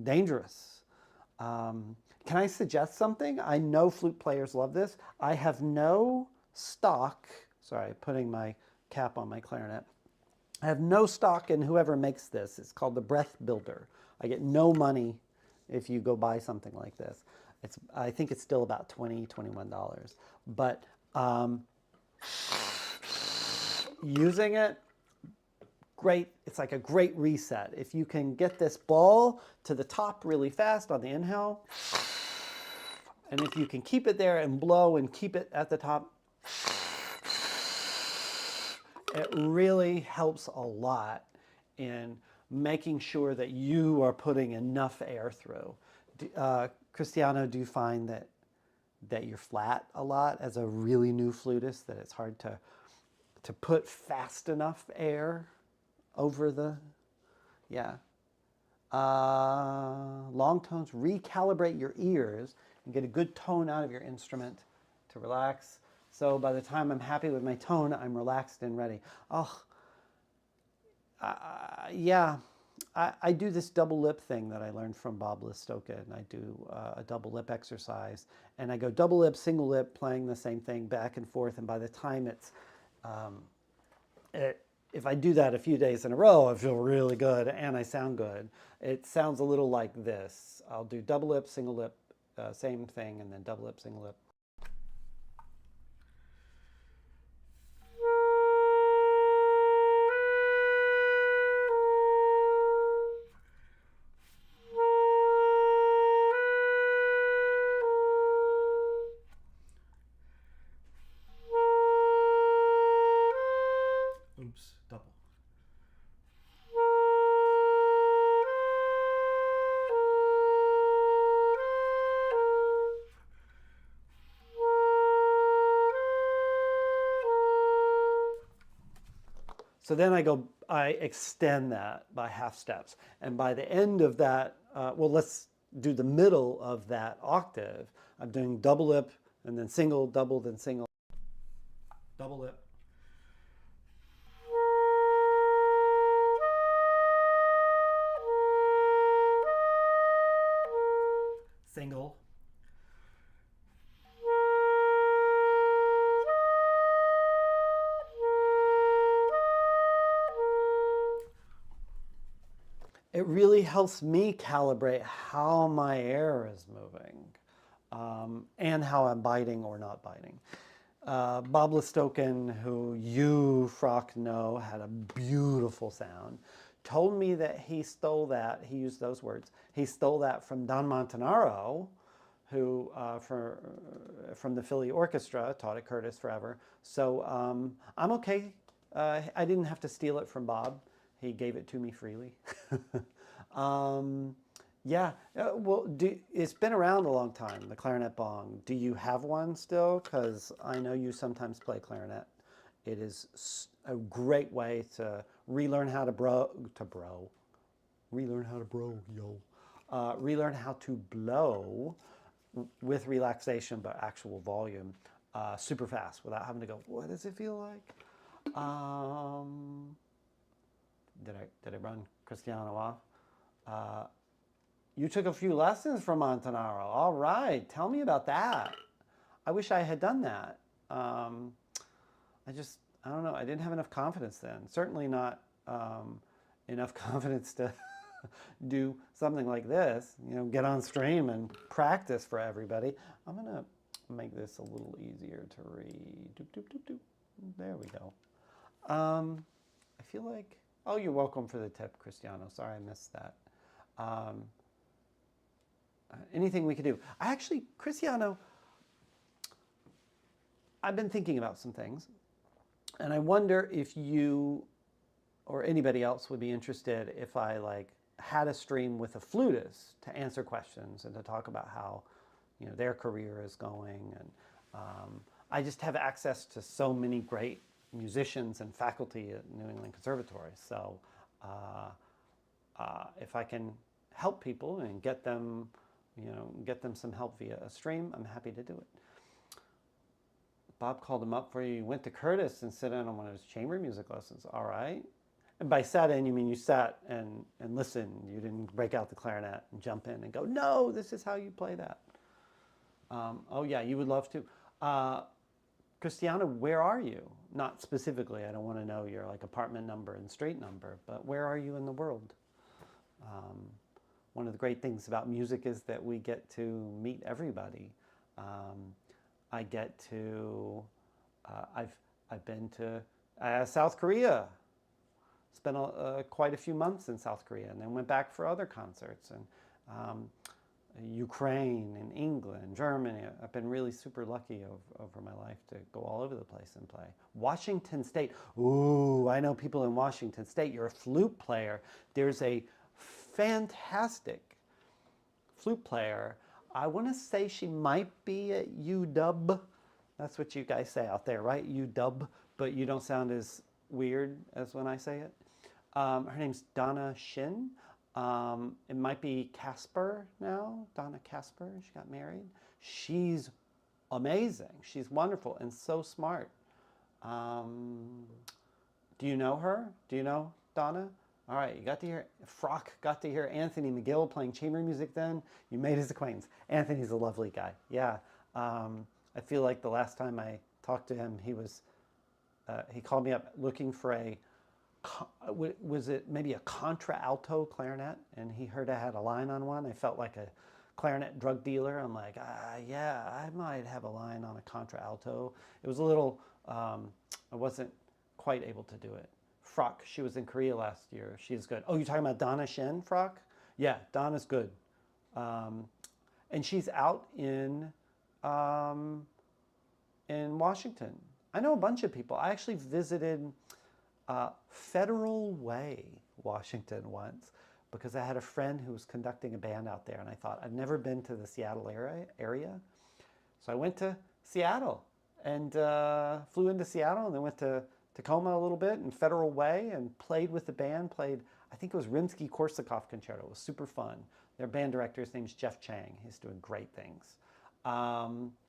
Speaker 1: dangerous. Can I suggest something? I know flute players love this. I have no stock. Sorry, putting my cap on my clarinet. I have no stock in whoever makes this. It's called the Breath Builder. I get no money if you go buy something like this. I think it's still about $20, $21. But using it, great. It's like a great reset. If you can get this ball to the top really fast on the inhale, and if you can keep it there and blow and keep it at the top, it really helps a lot in making sure that you are putting enough air through. Cristiano, do you find that you're flat a lot as a really new flutist, that it's hard to put fast enough air over the, yeah. Long tones, recalibrate your ears and get a good tone out of your instrument to relax. So by the time I'm happy with my tone, I'm relaxed and ready. Oh, yeah. I do this double lip thing that I learned from Bob Listoka, and I do a double lip exercise. And I go double lip, single lip, playing the same thing back and forth. And by the time if I do that a few days in a row, I feel really good and I sound good. It sounds a little like this. I'll do double lip, single lip, same thing, and then double lip, single lip. So then I extend that by half steps. And by the end of that, well, let's do the middle of that octave. I'm doing double lip and then single, double, then single, double lip, single, it really helps me calibrate how my air is moving and how I'm biting or not biting. Bob Listokin, who you, Frock, know, had a beautiful sound, told me that he stole that, he used those words, he stole that from Don Montanaro, who from the Philly Orchestra, taught at Curtis forever. So I'm okay. I didn't have to steal it from Bob. He gave it to me freely. Yeah, well, it's been around a long time, the clarinet bong. Do you have one still? Because I know you sometimes play clarinet. It is a great way to relearn how to relearn how to relearn how to blow with relaxation but actual volume super fast without having to go, what does it feel like? Did I run Cristiano off? You took a few lessons from Montanaro. All right, tell me about that. I wish I had done that. I don't know, I didn't have enough confidence then. Certainly not enough confidence to do something like this, you know, get on stream and practice for everybody. I'm gonna make this a little easier to read. Doop, doop, doop, doop. There we go. I feel like, oh, you're welcome for the tip, Cristiano. Sorry I missed that. Anything we could do. Cristiano, I've been thinking about some things, and I wonder if you or anybody else would be interested if I had a stream with a flutist to answer questions and to talk about how, you know, their career is going. And I just have access to so many great musicians and faculty at New England Conservatory. So if I can help people and get them, get them some help via a stream, I'm happy to do it. Bob called him up for you. You went to Curtis and sat in on one of his chamber music lessons. All right. And by sat in, you mean you sat and listened. You didn't break out the clarinet and jump in and go, no, this is how you play that. Oh, yeah, you would love to. Cristiano, where are you? Not specifically. I don't want to know your apartment number and street number, but where are you in the world? One of the great things about music is that we get to meet everybody. I get to, I've been to South Korea. Spent quite a few months in South Korea, and then went back for other concerts. And Ukraine and England, Germany. I've been really super lucky over my life to go all over the place and play. Washington State. Ooh, I know people in Washington State. You're a flute player. There's a fantastic flute player. I want to say she might be at UW. That's what you guys say out there, right? UW, but you don't sound as weird as when I say it. Her name's Donna Shin. It might be Casper now, Donna Casper. She got married. She's amazing. She's wonderful and so smart. Do you know her? Do you know Donna? All right, you got to hear, Frock got to hear Anthony McGill playing chamber music then. You made his acquaintance. Anthony's a lovely guy. Yeah, I feel like the last time I talked to him, he called me up looking for was it maybe a contralto clarinet? And he heard I had a line on one. I felt like a clarinet drug dealer. I'm like, yeah, I might have a line on a contralto. It was a little, I wasn't quite able to do it. Frock, she was in Korea last year. She's good. Oh, you're talking about Donna Shin, Frock? Yeah, Donna's good. And she's out in Washington. I know a bunch of people. I actually visited Federal Way, Washington once, because I had a friend who was conducting a band out there, and I thought, I've never been to the Seattle area. So I went to Seattle and flew into Seattle and then went to Tacoma a little bit and Federal Way and played with the band, played, I think it was Rimsky-Korsakov Concerto. It was super fun. Their band director, his name's Jeff Chang. He's doing great things.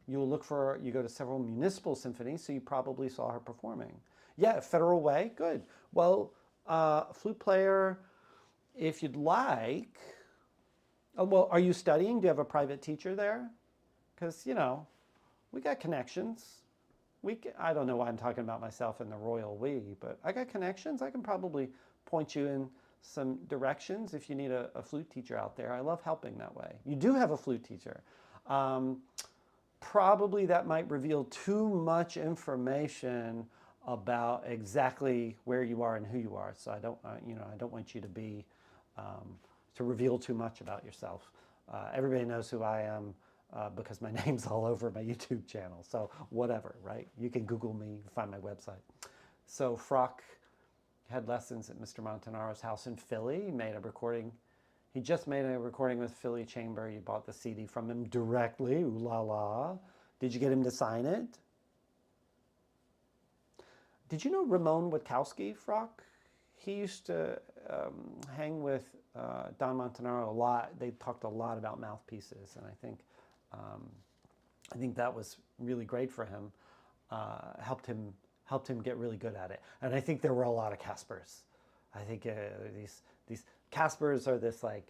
Speaker 1: You go to several municipal symphonies, so you probably saw her performing. Yeah, Federal Way, good. Well, flute player, if you'd like. Oh, well, are you studying? Do you have a private teacher there? Because, you know, we got connections. I don't know why I'm talking about myself in the royal we, but I got connections. I can probably point you in some directions if you need a flute teacher out there. I love helping that way. You do have a flute teacher. Probably that might reveal too much information about exactly where you are and who you are. So I don't want you to be to reveal too much about yourself. Everybody knows who I am because my name's all over my YouTube channel. So whatever, right? You can Google me, find my website. So Frock had lessons at Mr. Montanaro's house in Philly. He made a recording. He just made a recording with Philly Chamber. You bought the CD from him directly. Ooh la la. Did you get him to sign it? Did you know Ramon Witkowski, Frock? He used to hang with Don Montanaro a lot. They talked a lot about mouthpieces, and I think that was really great for him. Helped him get really good at it. And I think there were a lot of Caspers. I think these Caspers are this like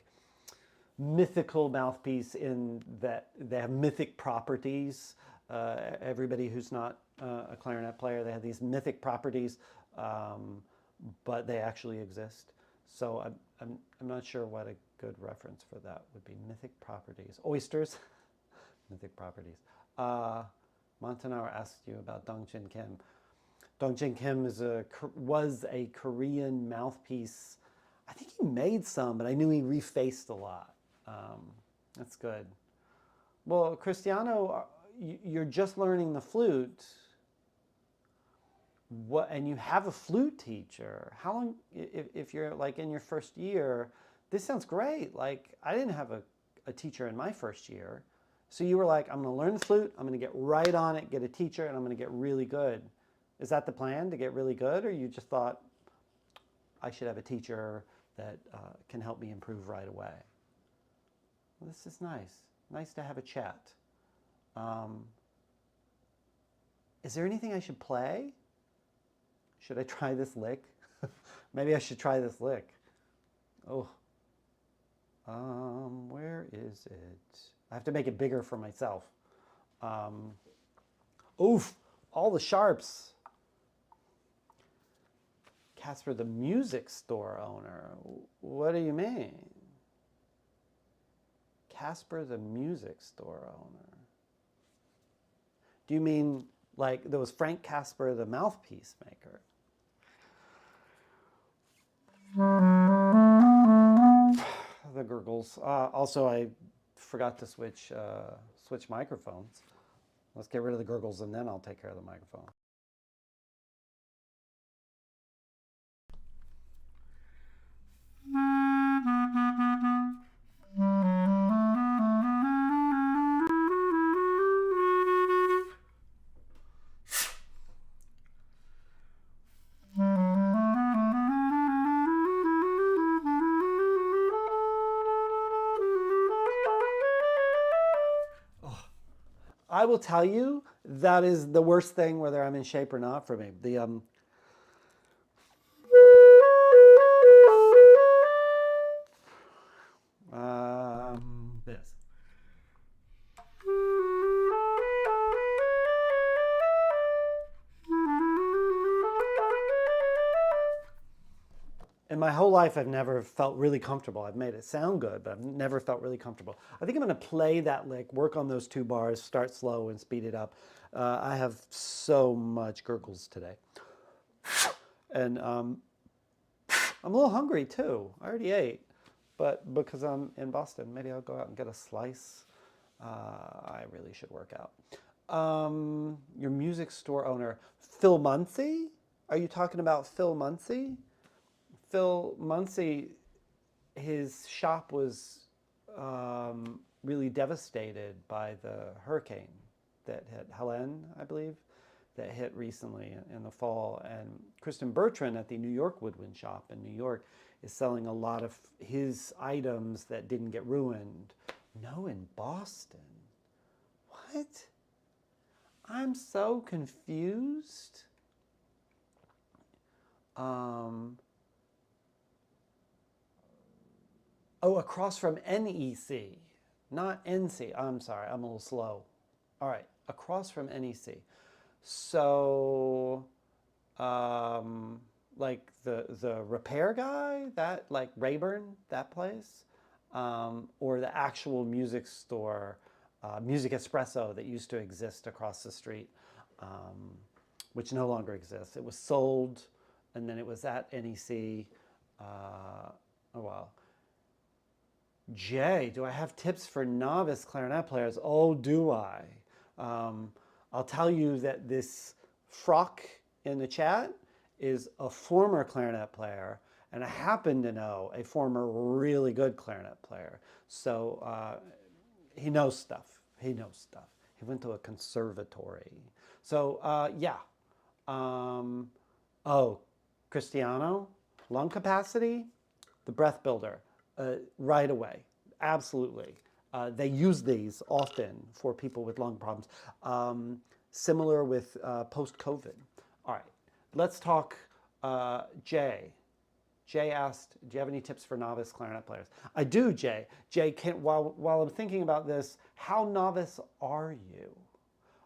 Speaker 1: mythical mouthpiece in that they have mythic properties. Everybody who's not a clarinet player, they have these mythic properties, but they actually exist. So I'm not sure what a good reference for that would be. Mythic properties. Oysters. Mythic properties. Montanaro asked you about Dongjin Kim. Dongjin Kim was a Korean mouthpiece. I think he made some, but I knew he refaced a lot. That's good. Well, Cristiano, you're just learning the flute. And you have a flute teacher. How long, if you're like in your first year, this sounds great. Like I didn't have a teacher in my first year. So you were like, I'm going to learn the flute, I'm going to get right on it, get a teacher, and I'm going to get really good. Is that the plan, to get really good? Or you just thought, I should have a teacher that can help me improve right away? Well, this is nice. Nice to have a chat. Is there anything I should play? Should I try this lick? Maybe I should try this lick. Oh. Where is it? I have to make it bigger for myself. Oof, all the sharps. Casper, the music store owner. What do you mean? Casper, the music store owner. Do you mean like there was Frank Casper, the mouthpiece maker? The gurgles. Also, I forgot to switch microphones. Let's get rid of the gurgles and then I'll take care of the microphone. I will tell you, that is the worst thing, whether I'm in shape or not, for me. This. In my whole life, I've never felt really comfortable. I've made it sound good, but I've never felt really comfortable. I think I'm going to play that lick, work on those two bars, start slow and speed it up. I have so much gurgles today. And I'm a little hungry too. I already ate, but because I'm in Boston, maybe I'll go out and get a slice. I really should work out. Your music store owner, Phil Muncie? Are you talking about Phil Muncie? Phil Muncie, his shop was really devastated by the hurricane that hit Helene, I believe. that hit recently in the fall. And Kristen Bertrand at the New York Woodwind Shop in New York is selling a lot of his items that didn't get ruined. No, in Boston. What? I'm so confused. Oh, across from NEC, not NC. I'm sorry, I'm a little slow. All right, across from NEC. So, like the repair guy, that like Rayburn, that place, or the actual music store, Music Espresso that used to exist across the street, which no longer exists. It was sold, and then it was at NEC. Oh well. Jay, do I have tips for novice clarinet players? Oh, do I? I'll tell you that this Frock in the chat is a former clarinet player, and I happen to know a former really good clarinet player. So he knows stuff. He knows stuff. He went to a conservatory. So yeah. Oh, Cristiano, lung capacity, the breath builder. Right away, absolutely. They use these often for people with lung problems. Similar with post-COVID. All right, let's talk Jay. Jay asked, do you have any tips for novice clarinet players? I do, Jay. Jay, while I'm thinking about this, how novice are you?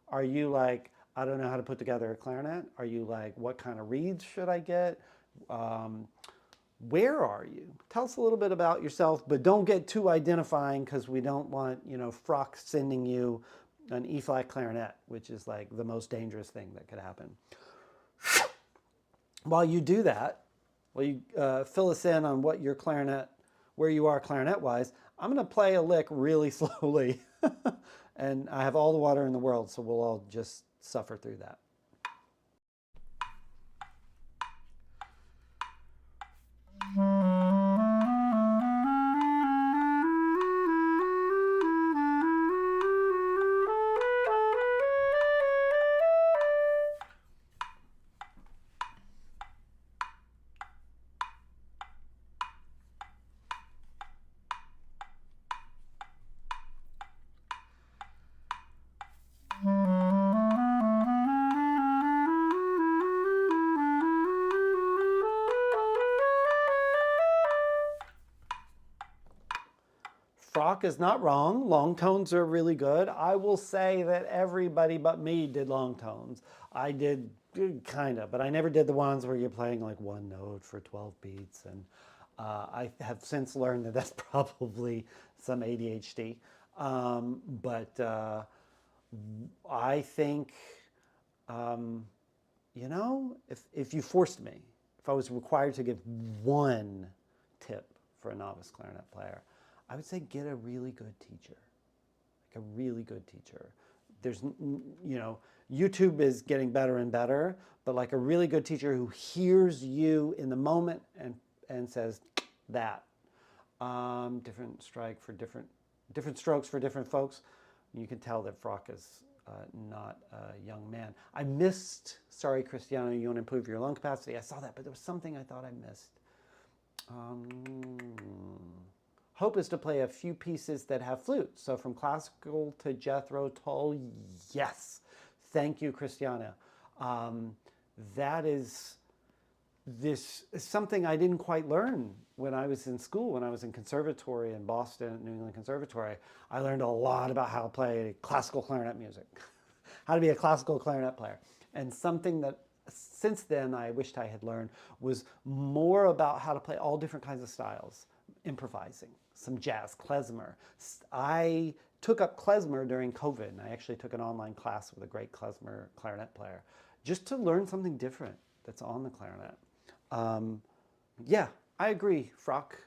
Speaker 1: Are you like, I don't know how to put together a clarinet? Are you like, what kind of reeds should I get? Where are you? Tell us a little bit about yourself, but don't get too identifying because we don't want, Frock sending you an E-flat clarinet, which is like the most dangerous thing that could happen. While you do that, while you fill us in on what your clarinet, where you are clarinet-wise, I'm going to play a lick really slowly. And I have all the water in the world, so we'll all just suffer through that. Frock is not wrong. Long tones are really good. I will say that everybody but me did long tones. I did kind of, but I never did the ones where you're playing like one note for 12 beats. And I have since learned that that's probably some ADHD. But I think, if you forced me, if I was required to give one tip for a novice clarinet player, I would say get a really good teacher, like a really good teacher. There's, YouTube is getting better and better, but like a really good teacher who hears you in the moment and says that. Different strike for different strokes for different folks. You can tell that Frock is not a young man. I missed, sorry, Cristiano, you want to improve your lung capacity? I saw that, but there was something I thought I missed. Hope is to play a few pieces that have flute. So from classical to Jethro Tull, yes. Thank you, Cristiana. That is something I didn't quite learn when I was in school, when I was in conservatory in Boston, New England Conservatory. I learned a lot about how to play classical clarinet music, how to be a classical clarinet player. And something that since then I wished I had learned was more about how to play all different kinds of styles, improvising, some jazz, klezmer. I took up klezmer during COVID, and I actually took an online class with a great klezmer clarinet player, just to learn something different that's on the clarinet. Yeah, I agree, Frock.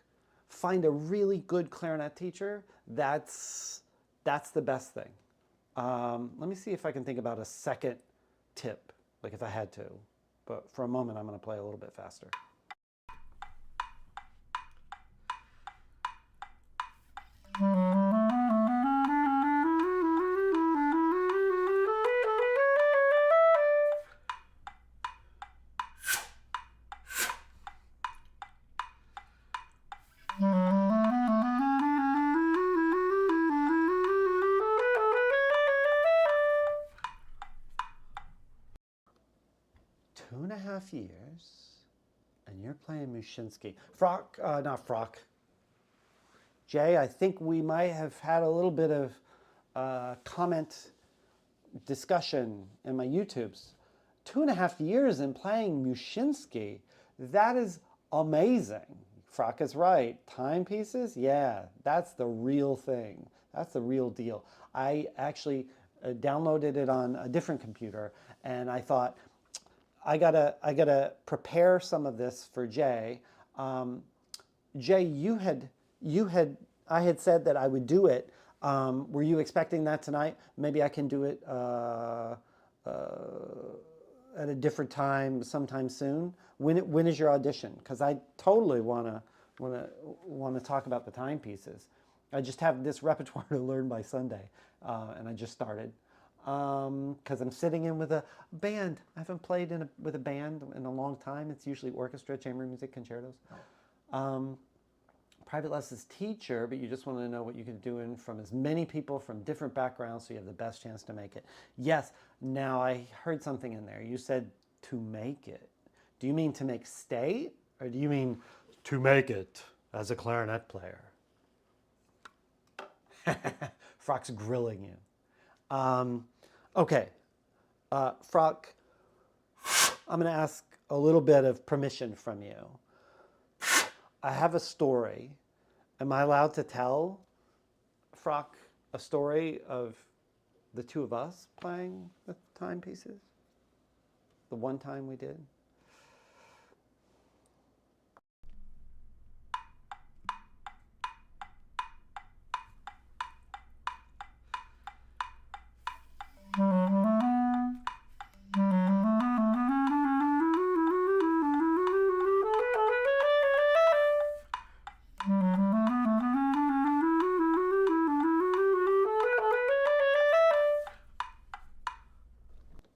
Speaker 1: Find a really good clarinet teacher. That's the best thing. Let me see if I can think about a second tip, like if I had to. But for a moment, I'm going to play a little bit faster. 2.5 years, and you're playing Mushinsky. Not Frock. Jay, I think we might have had a little bit of comment discussion in my YouTubes. 2.5 years in playing Mushinsky, that is amazing. Frock is right. Timepieces, yeah, that's the real thing. That's the real deal. I actually downloaded it on a different computer, and I thought, I gotta prepare some of this for Jay. Jay, I had said that I would do it. Were you expecting that tonight? Maybe I can do it at a different time, sometime soon. When is your audition? Because I totally wanna talk about the timepieces. I just have this repertoire to learn by Sunday, and I just started. Because I'm sitting in with a band. I haven't played with a band in a long time. It's usually orchestra, chamber music, concertos. Private lessons teacher, but you just want to know what you can do in from as many people from different backgrounds so you have the best chance to make it. Yes, now I heard something in there. You said to make it. Do you mean to make state, or do you mean to make it as a clarinet player? Frock's grilling you. Okay, Frock, I'm going to ask a little bit of permission from you. I have a story. Am I allowed to tell Frock a story of the two of us playing the timepieces? The one time we did?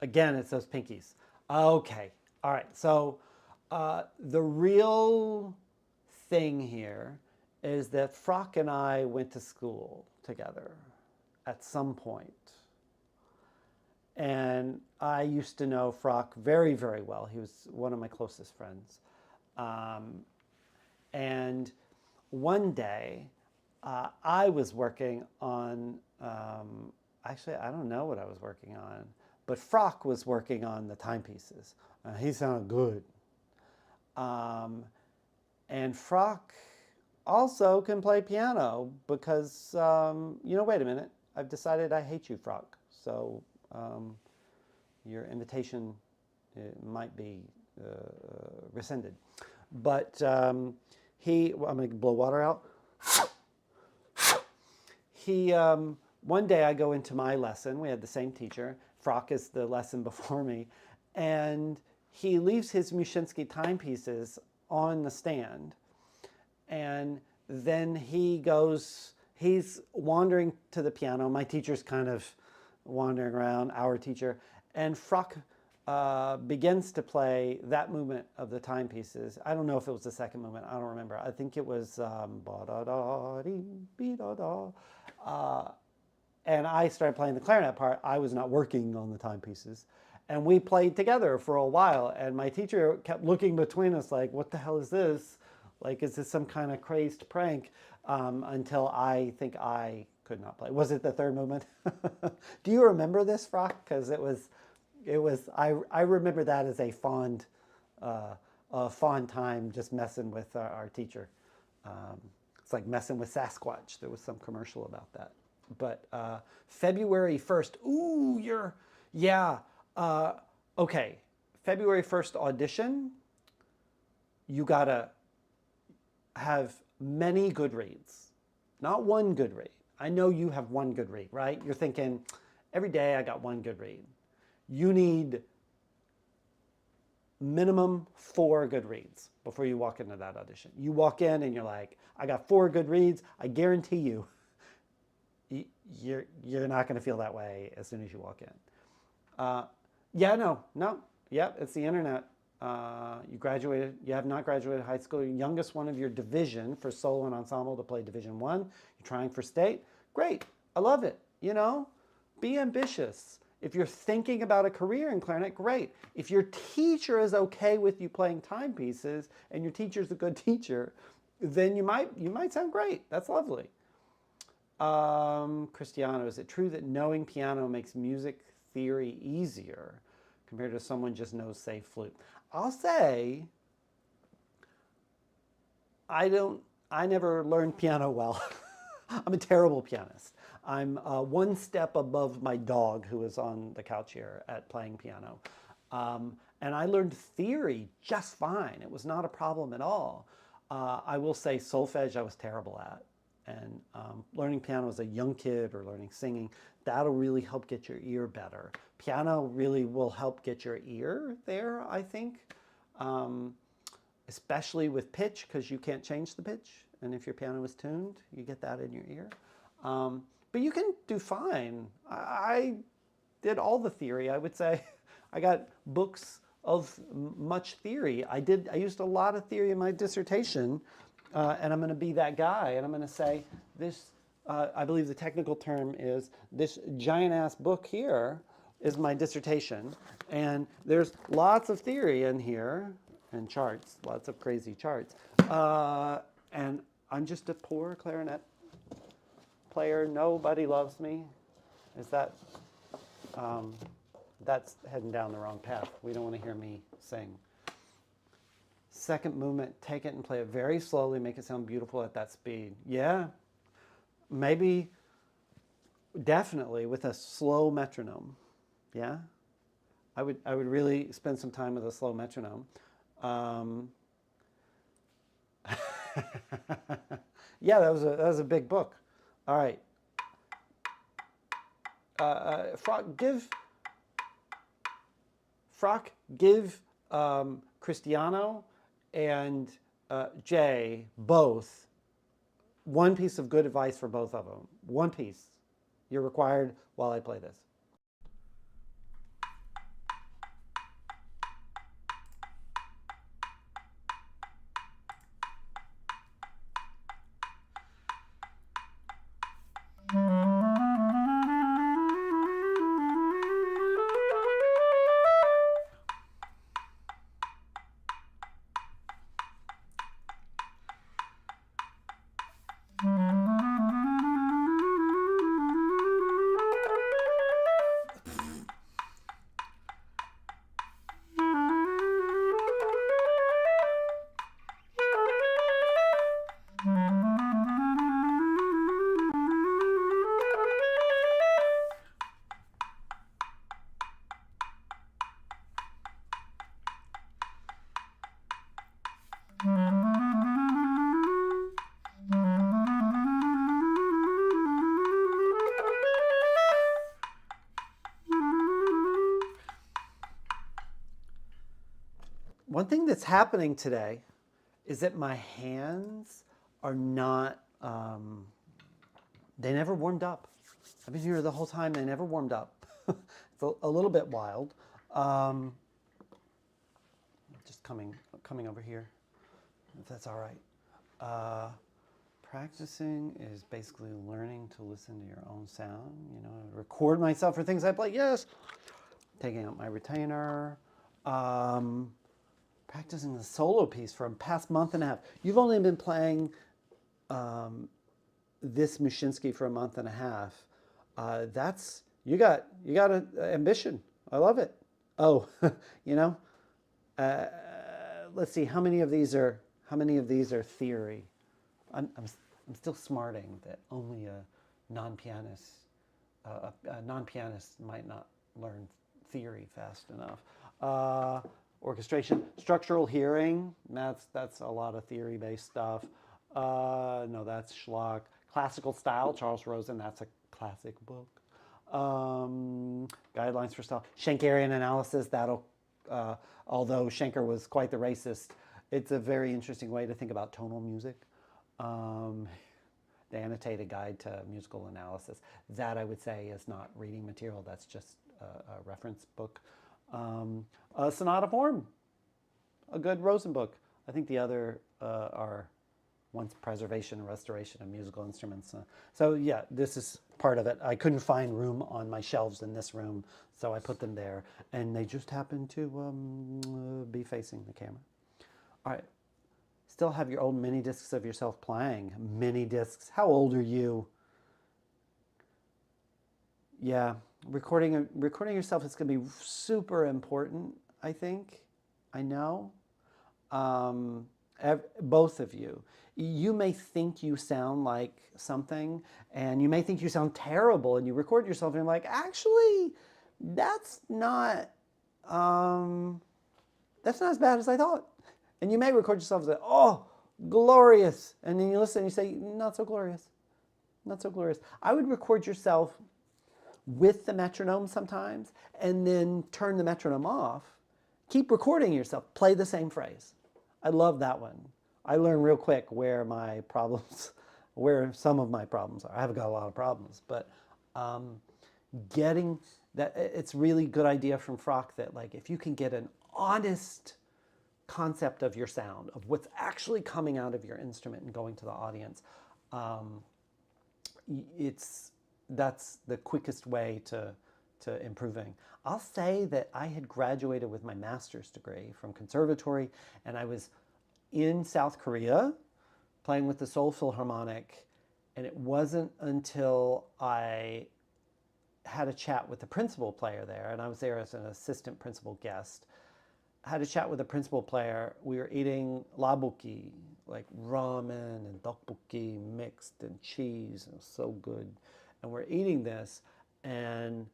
Speaker 1: Again, it's those pinkies. Okay, all right. So the real thing here is that Frock and I went to school together at some point. And I used to know Frock very, very well. He was one of my closest friends. And one day, I was working on, actually, I don't know what I was working on, but Frock was working on the timepieces. He sounded good. And Frock also can play piano because, wait a minute, I've decided I hate you, Frock. So your invitation might be rescinded. But I'm going to blow water out. One day I go into my lesson. We had the same teacher. Frock is the lesson before me. And he leaves his Mushinsky timepieces on the stand. And then he's wandering to the piano. My teacher's kind of wandering around, our teacher. And Frock begins to play that movement of the timepieces. I don't know if it was the second movement. I don't remember. I think it was ba-da-da-dee-be-da-da. And I started playing the clarinet part. I was not working on the timepieces. And we played together for a while. And my teacher kept looking between us like, what the hell is this? Like, is this some kind of crazed prank? Until I think I could not play. Was it the third movement? Do you remember this, Frock? Because I remember that as a fond time just messing with our teacher. It's like messing with Sasquatch. There was some commercial about that. But February 1st, okay. February 1st audition, you gotta have many good reads, not one good read. I know you have one good read, right? You're thinking, every day I got one good read. You need minimum 4 good reads before you walk into that audition. You walk in and you're like, I got 4 good reads. I guarantee you, you're not going to feel that way as soon as you walk in. It's the internet. You graduated, you have not graduated high school. You're youngest one of your division for solo and ensemble to play Division 1. You're trying for state. Great. I love it. Be ambitious. If you're thinking about a career in clarinet, great. If your teacher is okay with you playing timepieces and your teacher's a good teacher, then you might sound great. That's lovely. Cristiano, is it true that knowing piano makes music theory easier compared to someone just knows, say, flute? I'll say I never learned piano well. I'm a terrible pianist. I'm one step above my dog who is on the couch here at playing piano. And I learned theory just fine. It was not a problem at all. I will say solfege I was terrible at. And learning piano as a young kid or learning singing, that'll really help get your ear better. Piano really will help get your ear there, I think. Especially with pitch, because you can't change the pitch. And if your piano is tuned, you get that in your ear. But you can do fine. I did all the theory, I would say. I got books of much theory. I used a lot of theory in my dissertation, and I'm going to be that guy, and I'm going to say this, I believe the technical term is, this giant-ass book here is my dissertation, and there's lots of theory in here, and charts, lots of crazy charts, and I'm just a poor clarinet player. Nobody loves me. Is that, that's heading down the wrong path. We don't want to hear me sing. Second movement, take it and play it very slowly, make it sound beautiful at that speed. Yeah, maybe, definitely with a slow metronome. Yeah, I would really spend some time with a slow metronome. Yeah, that was a big book. All right. Give Cristiano and Jay both one piece of good advice for both of them. One piece. You're required while I play this. One thing that's happening today is that my hands are not, they never warmed up. I've been here the whole time, they never warmed up. It's a little bit wild. Just coming over here, if that's all right. Practicing is basically learning to listen to your own sound. You know, record myself for things I play. Yes. Taking out my retainer. Practicing the solo piece for a past month and a half. You've only been playing this Mushinsky for a month and a half. You got an ambition. I love it. Oh, you know, let's see how many of these are theory. I'm still smarting that only a non-pianist might not learn theory fast enough. Orchestration, structural hearing, that's a lot of theory-based stuff. No, that's schlock. Classical style, Charles Rosen, that's a classic book. Guidelines for style. Schenkerian analysis, that'll, although Schenker was quite the racist, it's a very interesting way to think about tonal music. The annotated guide to musical analysis. That I would say is not reading material, that's just a reference book. Sonata form, a good Rosen book. I think the other are once preservation and restoration of musical instruments. So yeah, this is part of it. I couldn't find room on my shelves in this room, so I put them there, and they just happen to be facing the camera. All right, still have your old mini discs of yourself playing. Mini discs. How old are you? Yeah, recording yourself is going to be super important, I think. I know. Both of you. You may think you sound like something, and you may think you sound terrible, and you record yourself, and you're like, actually, that's not as bad as I thought. And you may record yourself and say, oh, glorious. And then you listen and you say, not so glorious. Not so glorious. I would record yourself with the metronome sometimes, and then turn the metronome off. Keep recording yourself. Play the same phrase. I love that one. I learn real quick where some of my problems are. I haven't got a lot of problems, but getting that, it's really good idea from Frock that like if you can get an honest concept of your sound, of what's actually coming out of your instrument and going to the audience, that's the quickest way to improving. I'll say that I had graduated with my master's degree from conservatory, and I was in South Korea playing with the Seoul Philharmonic, and it wasn't until I had a chat with the principal player there, and I was there as an assistant principal guest. I had a chat with the principal player. We were eating raboki, like ramen and tteokbokki mixed and cheese. It was so good. And we're eating this, and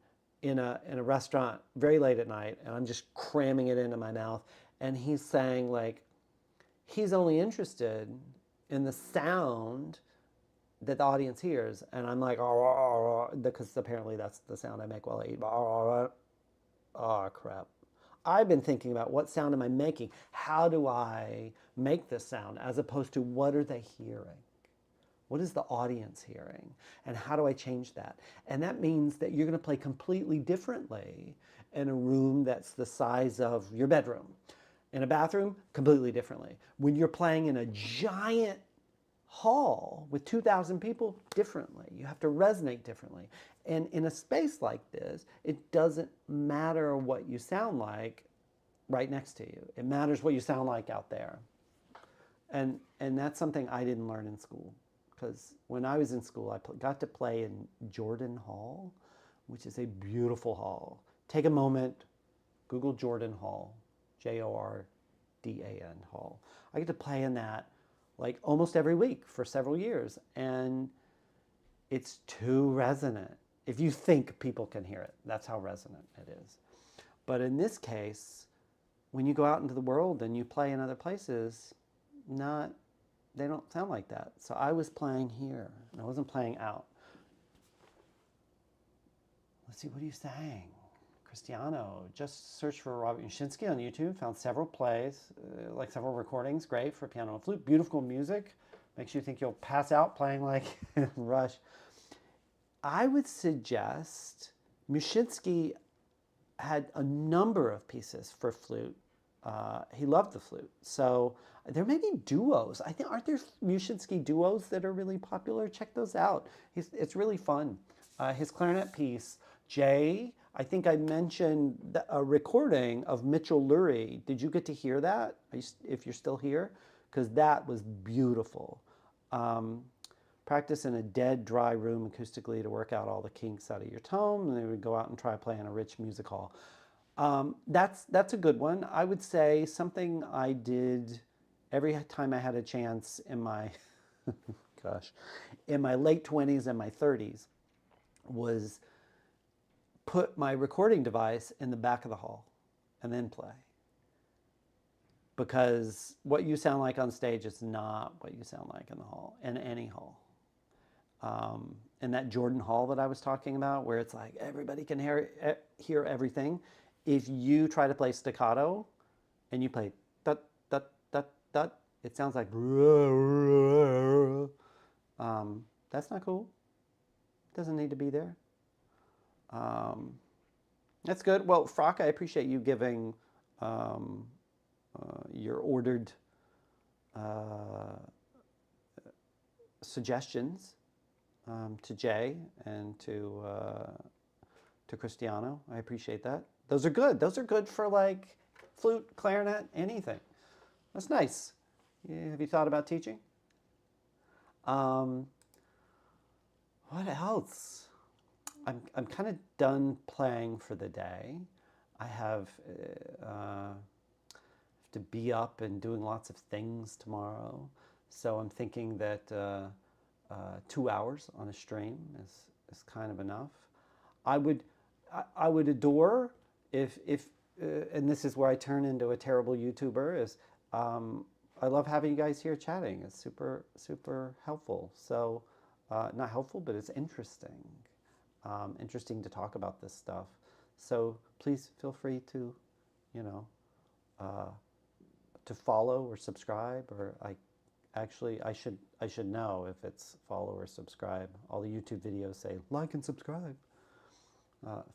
Speaker 1: in a restaurant very late at night, and I'm just cramming it into my mouth. And he's saying like, he's only interested in the sound that the audience hears. And I'm like, oh, because apparently that's the sound I make while I eat. Oh, crap. I've been thinking about what sound am I making? How do I make this sound? As opposed to what are they hearing? What is the audience hearing? And how do I change that? And that means that you're going to play completely differently in a room that's the size of your bedroom. In a bathroom, completely differently. When you're playing in a giant hall with 2,000 people, differently. You have to resonate differently. And in a space like this, it doesn't matter what you sound like right next to you. It matters what you sound like out there. And that's something I didn't learn in school. Because when I was in school, I got to play in Jordan Hall, which is a beautiful hall. Take a moment, Google Jordan Hall, Jordan Hall. I get to play in that like almost every week for several years, and it's too resonant. If you think people can hear it, that's how resonant it is. But in this case, when you go out into the world and you play in other places, they don't sound like that. So I was playing here, and I wasn't playing out. Let's see, what are you saying? Cristiano, just search for Robert Yashinsky on YouTube, found several plays, like several recordings, great for piano and flute, beautiful music, makes you think you'll pass out playing like Rush. I would suggest Mushinsky had a number of pieces for flute. He loved the flute. So there may be duos. I think, aren't there Mushinsky duos that are really popular? Check those out. It's really fun. His clarinet piece, Jay, I think I mentioned a recording of Mitchell Lurie. Did you get to hear that? If you're still here? Because that was beautiful. Practice in a dead, dry room acoustically to work out all the kinks out of your tone, and then we would go out and try playing a rich music hall. That's a good one. I would say something I did every time I had a chance in my, in my late 20s and my 30s was put my recording device in the back of the hall and then play. Because what you sound like on stage is not what you sound like in the hall, in any hall. In that Jordan Hall that I was talking about, where it's like everybody can hear everything, if you try to play staccato and you play dut, dut, dut, dut, it sounds like that's not cool. Doesn't need to be there. That's good. Well, Frock, I appreciate you giving your ordered suggestions to Jay and to Cristiano. I appreciate that. Those are good. Those are good for like flute, clarinet, anything. That's nice. Yeah, have you thought about teaching? What else? I'm kind of done playing for the day. I have to be up and doing lots of things tomorrow. So I'm thinking that 2 hours on a stream is kind of enough. I would adore if and this is where I turn into a terrible YouTuber, is I love having you guys here chatting. It's super helpful. So not helpful, but it's interesting. Interesting to talk about this stuff. So please feel free to, you know, to follow or subscribe. Or I should know if it's follow or subscribe. All the YouTube videos say like and subscribe.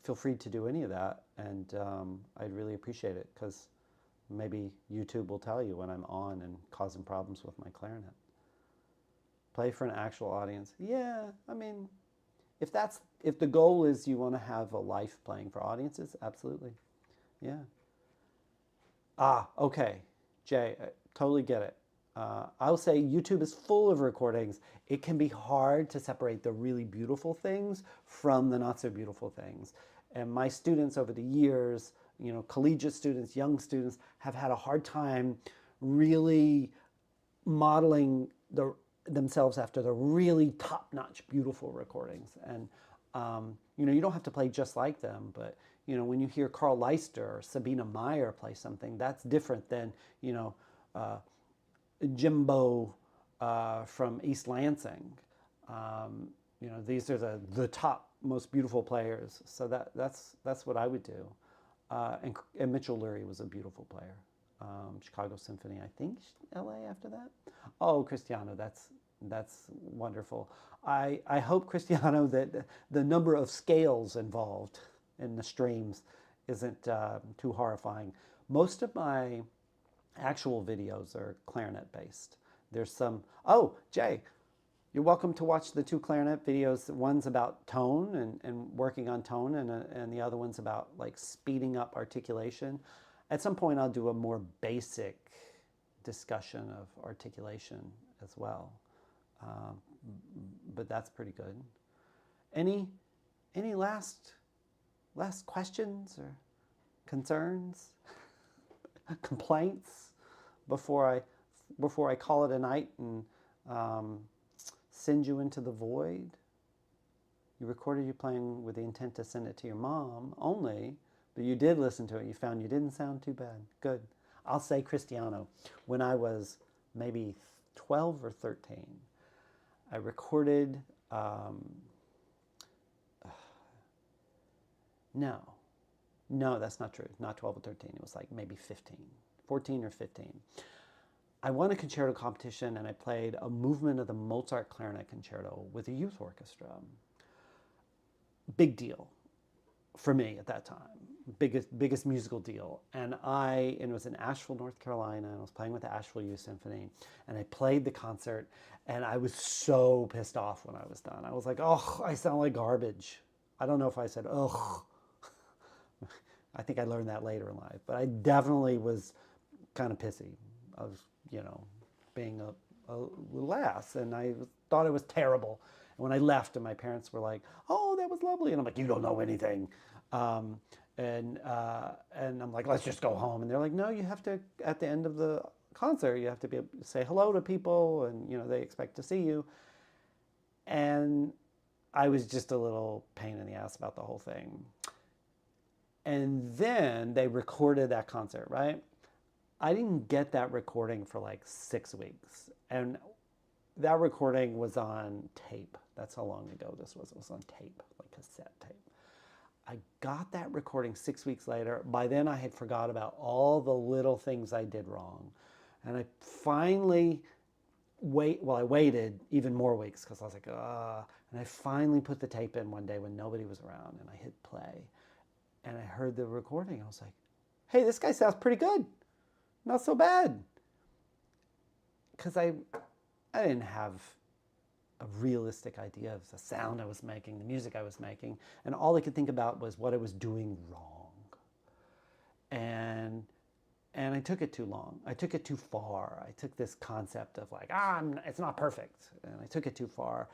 Speaker 1: Feel free to do any of that, and I'd really appreciate it, because maybe YouTube will tell you when I'm on and causing problems with my clarinet. Play for an actual audience. Yeah, I mean, if the goal is you want to have a life playing for audiences, absolutely. Yeah. Okay, Jay, I totally get it. I'll say YouTube is full of recordings. It can be hard to separate the really beautiful things from the not so beautiful things. And my students over the years, you know, collegiate students, young students, have had a hard time really modeling themselves after the really top-notch, beautiful recordings. And, you know, you don't have to play just like them, but, you know, when you hear Carl Leister or Sabina Meyer play something, that's different than, you know, Jimbo from East Lansing. You know, these are the top, most beautiful players. So that's what I would do. And Mitchell Lurie was a beautiful player. Chicago Symphony, I think LA after that. Oh, Cristiano, that's wonderful. I hope, Cristiano, that the number of scales involved in the streams isn't too horrifying. Most of my actual videos are clarinet based. There's some, oh, Jay, you're welcome to watch the 2 clarinet videos. One's about tone and working on tone, and the other one's about like speeding up articulation. At some point I'll do a more basic discussion of articulation as well. But that's pretty good. Any last questions or concerns, complaints before I call it a night and send you into the void? You recorded you playing with the intent to send it to your mom only, but you did listen to it. You found you didn't sound too bad. Good. I'll say, Cristiano, when I was maybe 12 or 13, I recorded, no, that's not true. Not 12 or 13. It was like maybe 15, 14 or 15. I won a concerto competition and I played a movement of the Mozart Clarinet Concerto with a youth orchestra. Big deal for me at that time. Biggest musical deal. And it was in Asheville, North Carolina, and I was playing with the Asheville Youth Symphony, and I played the concert, and I was so pissed off when I was done. I was like, oh, I sound like garbage. I don't know if I said, oh. I think I learned that later in life, but I definitely was kind of pissy. I was, you know, being a little ass, and I thought it was terrible. And when I left, and my parents were like, oh, that was lovely. And I'm like, you don't know anything. And I'm like, let's just go home. And they're like, no, you have to, at the end of the concert, you have to be able to say hello to people, and, you know, they expect to see you. And I was just a little pain in the ass about the whole thing. And then they recorded that concert, right? I didn't get that recording for like 6 weeks. And that recording was on tape. That's how long ago this was. It was on tape, like cassette tape. I got that recording 6 weeks later. By then I had forgot about all the little things I did wrong. And I finally I waited even more weeks because I was like, and I finally put the tape in one day when nobody was around, and I hit play. And I heard the recording. I was like, hey, this guy sounds pretty good. Not so bad. Because I didn't have a realistic idea of the sound I was making, the music I was making, and all I could think about was what I was doing wrong. And I took it too long. I took it too far. I took this concept of like, it's not perfect, and I took it too far.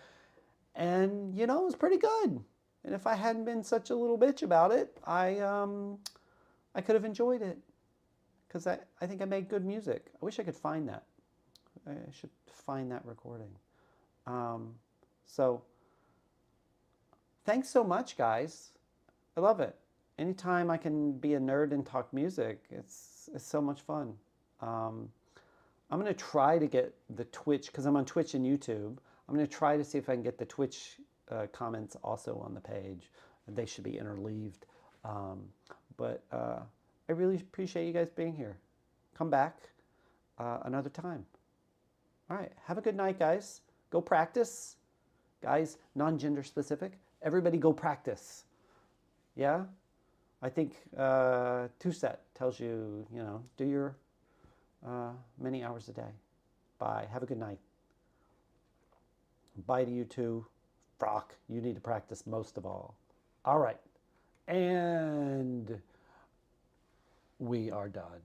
Speaker 1: And it was pretty good. And if I hadn't been such a little bitch about it, I could have enjoyed it, because I think I made good music. I wish I could find that. I should find that recording. So thanks so much, guys. I love it. Anytime I can be a nerd and talk music, it's so much fun. I'm going to try to get the Twitch, because I'm on Twitch and YouTube. I'm going to try to see if I can get the Twitch comments also on the page. They should be interleaved. But I really appreciate you guys being here. Come back another time. All right. Have a good night, guys. Go practice. Guys, non-gender specific. Everybody go practice. Yeah? I think two-set tells you, do your many hours a day. Bye. Have a good night. Bye to you too. Frock, you need to practice most of all. All right. And we are done.